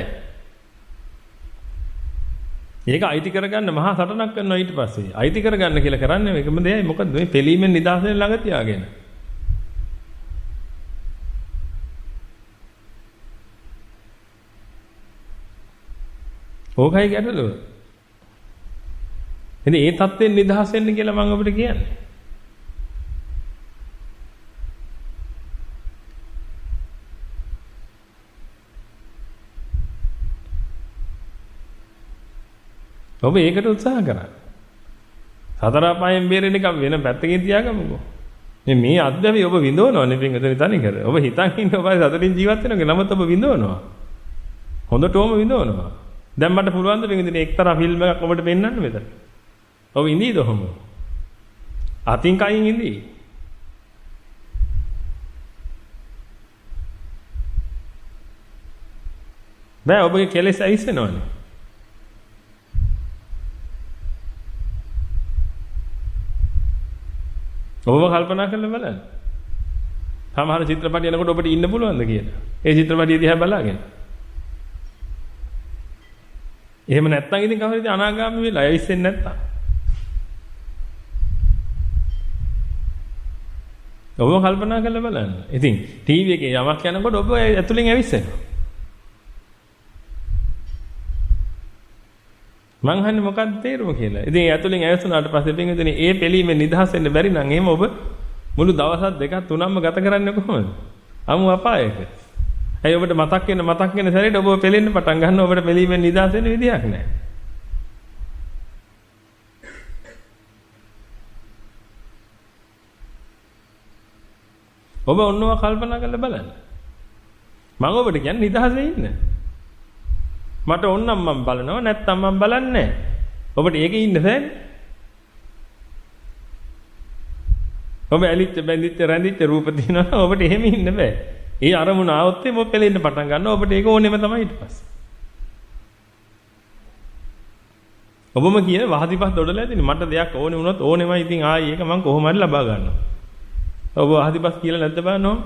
ඒක අයිති කරගන්න මහා සටනක් කරනවා ඊට පස්සේ. අයිති කරගන්න කියලා කරන්නේ මේකම දෙයයි. මොකද මේ පිළීමෙන් නිදහස් වෙන ළඟ තියාගෙන. ඕකයි ගැටලුව. ඉතින් ඒ தත්ත්වෙන් නිදහස් වෙන්න කියලා මම ඔබට කියන්නේ. ඔබ ඒකට උත්සාහ කරන්න. සතර අපායෙන් බේරෙන්න එක වෙන පැත්තකින් තියාගමුකෝ. මේ අද්දවේ ඔබ විඳවනවනේ පින්වතුනි තනි කර. ඔබ හිතන් ඉන්නේ ඔබ සතරින් ජීවත් වෙනවා. නමුත් ඔබ විඳවනවා. හොඳටම විඳවනවා. දැන් මට පුළුවන් ද පින්වතුනි එක්තරා ෆිල්ම් එකක් ඔබට පෙන්නන්න මෙතන. ඔබ ඉඳීද ඔහොම? අතින් කයින් ඉඳී. බෑ ඔබගේ කෙලෙස් ඇවිස්සෙනවනේ. ඔබව කල්පනා කරලා බලන්න. සමහර චිත්‍රපටි යනකොට ඔබට ඉන්න පුළුවන්ද කියලා. ඒ චිත්‍රපටිය දිහා බලාගෙන. එහෙම නැත්නම් ඉතින් කවුරුද අනාගාමී වෙලා ඇවිස්සෙන්නේ නැත්තම්. ඔබව කල්පනා කරලා බලන්න. ඉතින් ටීවී එකේ යමක් යනකොට ඔබ ඇතුලෙන් ඇවිස්සෙනවා. මං අහන්නේ මොකක්ද තේරුම කියලා. ඉතින් ඇතුලෙන් ඇවිස්සුනාට පස්සේ පින්විතනේ ඒ පිළීමෙන් නිදහස් වෙන්න බැරි නම් එහෙම ඔබ මුළු දවස් දෙකක් තුනක්ම ගත කරන්නේ කොහොමද? අමු අපායක. ඇයි ඔබට මතක් වෙන සැරේට ඔබ පෙලෙන්න පටන් ගන්න ඔබට පිළීමෙන් නිදහස් වෙන්න විදියක් නැහැ. ඔබ ඔන්නව කල්පනා කරලා බලන්න. මම ඔබට කියන්නේ නිදහසේ ඉන්න. මට ඕනනම් මම බලනවා නැත්නම් මම බලන්නේ නැහැ. ඔබට ඒකේ ඉන්න බෑනේ. ඔබ ඇලිච්ච බැඳිච්ච රැඳිච්ච රූප දිනනවා ඔබට එහෙම ඉන්න බෑ. ඒ අරමුණ ආවොත් ඔබ පෙලෙන්න පටන් ගන්නවා. ඔබට ඒක ඕනෙම තමයි ඊට පස්සේ. ඔබම කියන වහදිපත් දොඩලා ඇදිනේ මට දෙයක් ඕනේ වුණොත් ඕනෙමයි ඉතින් ආයි ඒක මම කොහොම හරි ලබා ගන්නවා. ඔබ වහදිපත් කියලා නැද්ද බලන්න.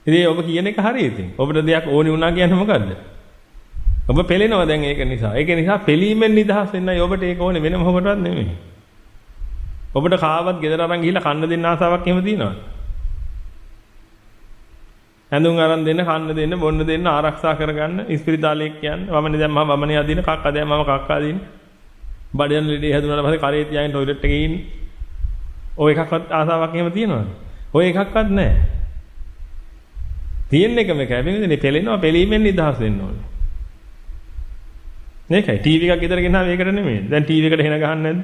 ඉතින් ඔබ කියන එක හරි ඉතින්. ඔබට දෙයක් ඕනේ වුණා කියන්නේ මොකද්ද? ඔබ පෙලෙනවා දැන් ඒක නිසා. ඒක නිසා පෙලීමෙන් නිදහස් වෙන්නයි ඔබට ඒක ඕනේ වෙන මොකටවත් නෙමෙයි. ඔබට කාවත් ගෙදර අරන් ගිහිල්ලා කන්න දෙන්න ආසාවක් එහෙම තියෙනවද? හැඳුම් අරන් දෙන්න, කන්න දෙන්න, බොන්න දෙන්න, ආරක්ෂා කරගන්න, ඉස්පිරිතාලේ කියන්නේ වමනේ දැන් මම වමනේ අදින, කක්ක දැන් මම කක්ක අදින. බඩයන් ලෙඩේ හැදුනාට පස්සේ කරේ තියාගෙන টয়ලට් එකේ ඉන්නේ. ඔය එකක්වත් ආසාවක් එහෙම තියෙනවද? ඔය එකක්වත් නැහැ. තියෙන එකම එකයි වෙන්නේ පෙලෙනවා පෙලීමෙන් නිදහස් වෙන්න ඕනේ. මේකයි ටීවී එකක් ගෙදර ගෙනාව ඒකට නෙමෙයි. දැන් ටීවී එකට හෙන ගහන්නේ නැද්ද?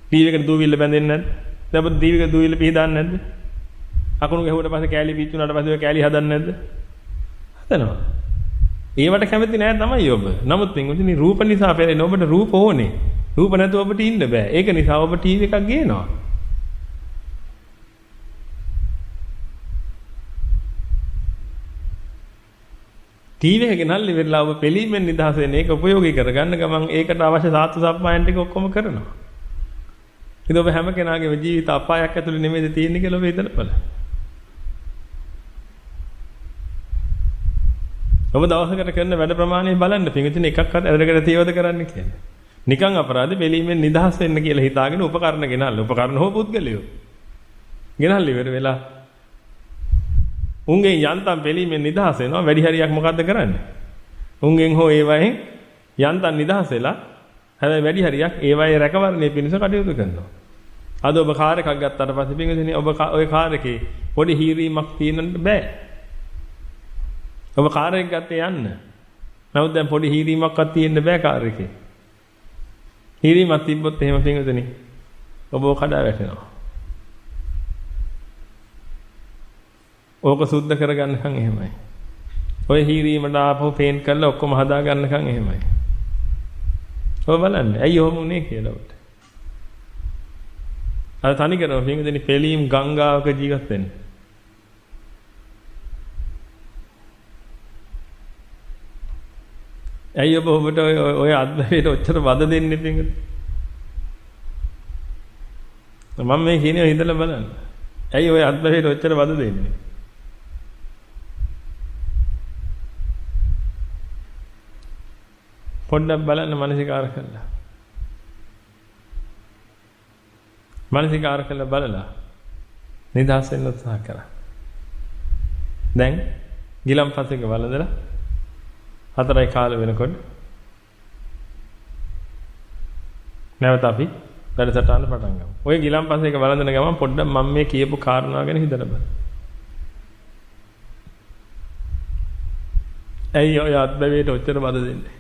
ටීවී එකට දූවිල්ල බැඳෙන්නේ නැද්ද? දැන් අපිට ටීවී එක දූවිල්ල පිහදාන්නේ නැද්ද? අකුණු ගැහුවට පස්සේ කෑලි පිච්චුනාට පස්සේ ඔය කෑලි හදන්නේ නැද්ද? හදනවා. ඒවට කැමති නෑ තමයි ඔබ. නමුත් මේ රූප නිසා පෙලෙන ඔබට රූප ඕනේ. රූප නැතුව ඔබට ඉන්න බෑ. ඒක නිසා ඔබ ටීවී එකක් ගේනවා. ටීවී එකේ නැල්ලි වෙලා ඔබ පෙලීමෙන් නිදහස් වෙන එක උපයෝගී කරගන්න ගමන් ඒකට අවශ්‍ය සාත්තු සප්පායන් ටික ඔක්කොම කරනවා. ඉතින් ඔබ හැම කෙනාගේම ජීවිත අපායක් ඇතුළේ නෙමෙයිද තියෙන්නේ කියලා ඔබ හිතලා බලන්න. ඔබ දවසකට කරන වැඩ ප්‍රමාණය බලන්න පිටින් එකක්වත් ඇදගෙන තියවද කරන්න කියන්නේ. නිකන් අපරාධ පෙලීමෙන් නිදහස් වෙන්න කියලා හිතාගෙන උපකරණ ගෙනල්ලා උපකරණ හෝ පුද්ගලයෝ. ගෙනල්ලා ඉවර වෙලා උන්ගෙන් යන්තම් පෙලීමෙන් නිදහස් වෙනවා වැඩි හරියක් මොකද්ද කරන්නේ? උන්ගෙන් හෝ ඒවයෙන් යන්තම් නිදහස් වෙලා හැබැයි වැඩි හරියක් ඒවයේ රැකවරණය පිණිස කටයුතු කරනවා. අද ඔබ කාර් එකක් ගත්තාට පස්සේ පින්වතුනි ඔබ ඔය කාර් එකේ පොඩි හීරීමක් තියෙන්නත් බෑ. ඔබ කාර් එක ගත්තේ යන්න. නමුත් දැන් පොඩි හීරීමක්වත් තියෙන්න බෑ කාර් එකේ. හීරීමක් තිබ්බොත් එහෙම පින්වතුනි ඔබ කඩා වැටෙනවා. ඕක සුද්ධ කරගන්නකම් එහෙමයි. ඔය හීරීමට ආපහු පේන්ට් කරලා ඔක්කොම හදා ගන්නකම් එහෙමයි. ඔබ බලන්න. ඇයි ඔහොම උනේ කියලා ඔබට. අර තනි කරනවා පින්වතුනි පෙලීම් ගංගාවක ජීවත් වෙන්න. ඇයි ඔබට ඔය අද්දවේට ඔච්චර වද දෙන්නේ පින්වතුනි? මම මේ කියන්නේ හිතලා බලන්න. ඇයි ඔය අද්දවේට ඔච්චර වද දෙන්නේ? පොඩ්ඩක් බලන්න මානසිකාර කළා. මානසිකාර කළා බලලා නිදහස් වෙන්න උත්සාහ කරා. දැන් ගිලම්පසෙක වළඳලා 4:00 කාල වෙනකොට නැවත අපි වැඩසටහන පටන් ගමු. ඔය ගිලම්පස එක වළඳන ගමන් පොඩ්ඩක් මම මේ කියපු කාරණා ගැන හිතලා බලන්න. ඇයි ඔය අත්බැවේට ඔච්චර බද දෙන්නේ?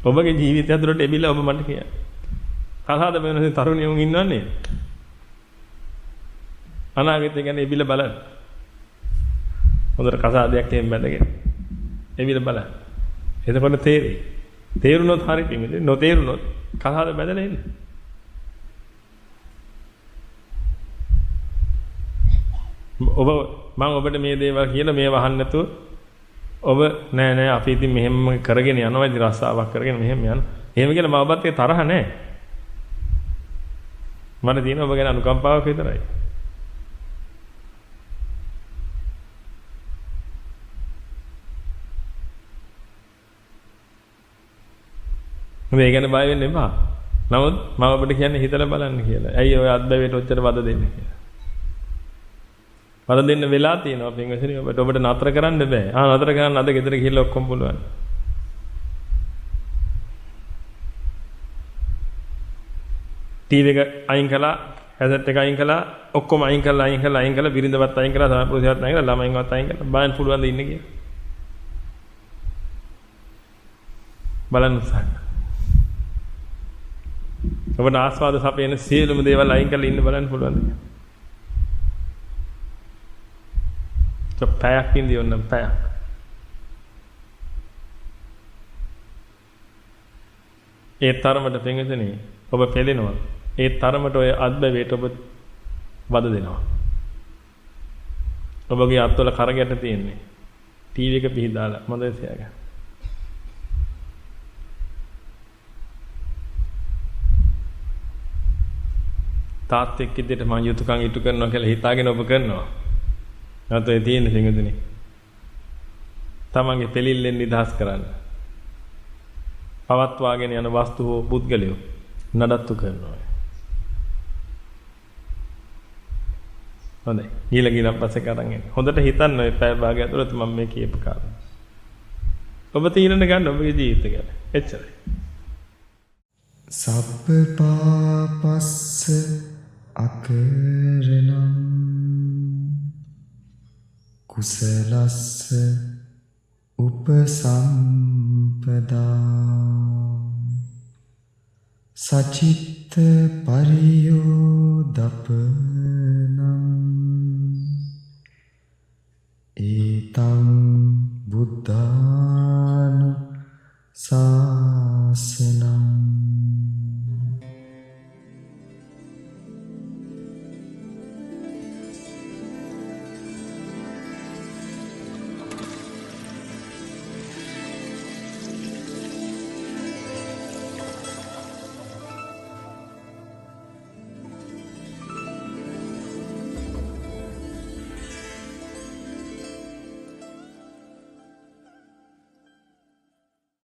ඔබගේ ජීවිතය ඇතුළට එබිලා ඔබ මට කියන්න. කසාද වෙනසේ තරුණියුන් ඉන්නවනේ. අනාගතය ගැන එබිලා බලන්න. හොඳට කසාදයක් එහෙම බැඳගෙන එබිලා බලන්න. එතකොට තේරෙයි. තේරුණොත් හරි පිළිමේ. නොතේරුණොත් කසාද බැඳලා ඉන්න. ඔබ මම ඔබට මේ දේවල් කියලා මේ වහන්න නැතුව ඔබ නෑ අපි ඉතින් මෙහෙම කරගෙන යනවා ඉතින් රස්සාවක් කරගෙන මෙහෙම යන. එහෙම කියලා මම ඔබත් තරහ නෑ. මට තියෙන ඔබ ගැන අනුකම්පාවක් විතරයි. මේ ගැන බය වෙන්න එපා. නමුත් මම ඔබට කියන්නේ හිතලා බලන්න කියලා. ඇයි ඔය අත්බැවේට ඔච්චර වද දෙන්නේ කියලා. වද දෙන්න වෙලා තියෙනවා පින්වතුනි. ඔබට නතර කරන්න බෑ. නතර කරන්න අද ගෙදර ගිහිල්ලා ඔක්කොම පුළුවන්. ටීවී එක අයින් කළා, හැසට් එක අයින් කළා, ඔක්කොම අයින් කළා, බිරිඳවත් අයින් කළා, සමපුරුෂයවත් අයින් කළා, ළමයින්වත් අයින් කළා. බලන්න පුළුවන් ද ඉන්න කියලා. බලන්න උත්සාහ කරන්න. ඔබට ආස්වාද සපයන සියලුම දේවල් අයින් කරලා ඉන්න බලන්න පුළුවන්ද? පැයක් ඉඳී ඔන්න පැයක්. ඒ තරමට පින්විතනේ ඔබ පෙළෙනවා. ඒ තරමට ඔය අත්බැවේට ඔබ වද දෙනවා. ඔබගේ අත්වල කරගැට තියෙන්නේ. ටීවී එක පිහදාලා මොඳේ තියාගන්න. තාත්තෙක් විදිහට මම යුතුයකම් ඉටු කරනවා කියලා හිතාගෙන ඔබ කරනවා. නැත්නම් ඒ තියෙන සිංහදුනේ. තමන්ගේ පෙලිල්ලෙන් නිදහස් කරන්න. පවත්වාගෙන යන වස්තු හෝ පුද්ගලයෝ නඩත්තු කරනවා. හොඳයි. ගිල පස්සේ කරන් එන්න. හොඳට හිතන්න ඔය පැය භාගය ඇතුළත මම මේ කියපු කාරණා. ඔබ තීරණ ගන්න ඔබගේ ජීවිතය ගැන. එච්චරයි. සබ්බපාපස්ස අකරණං කුසලස්ස උපසම්පදා සචිත්ත පරියෝදපනං ඒතං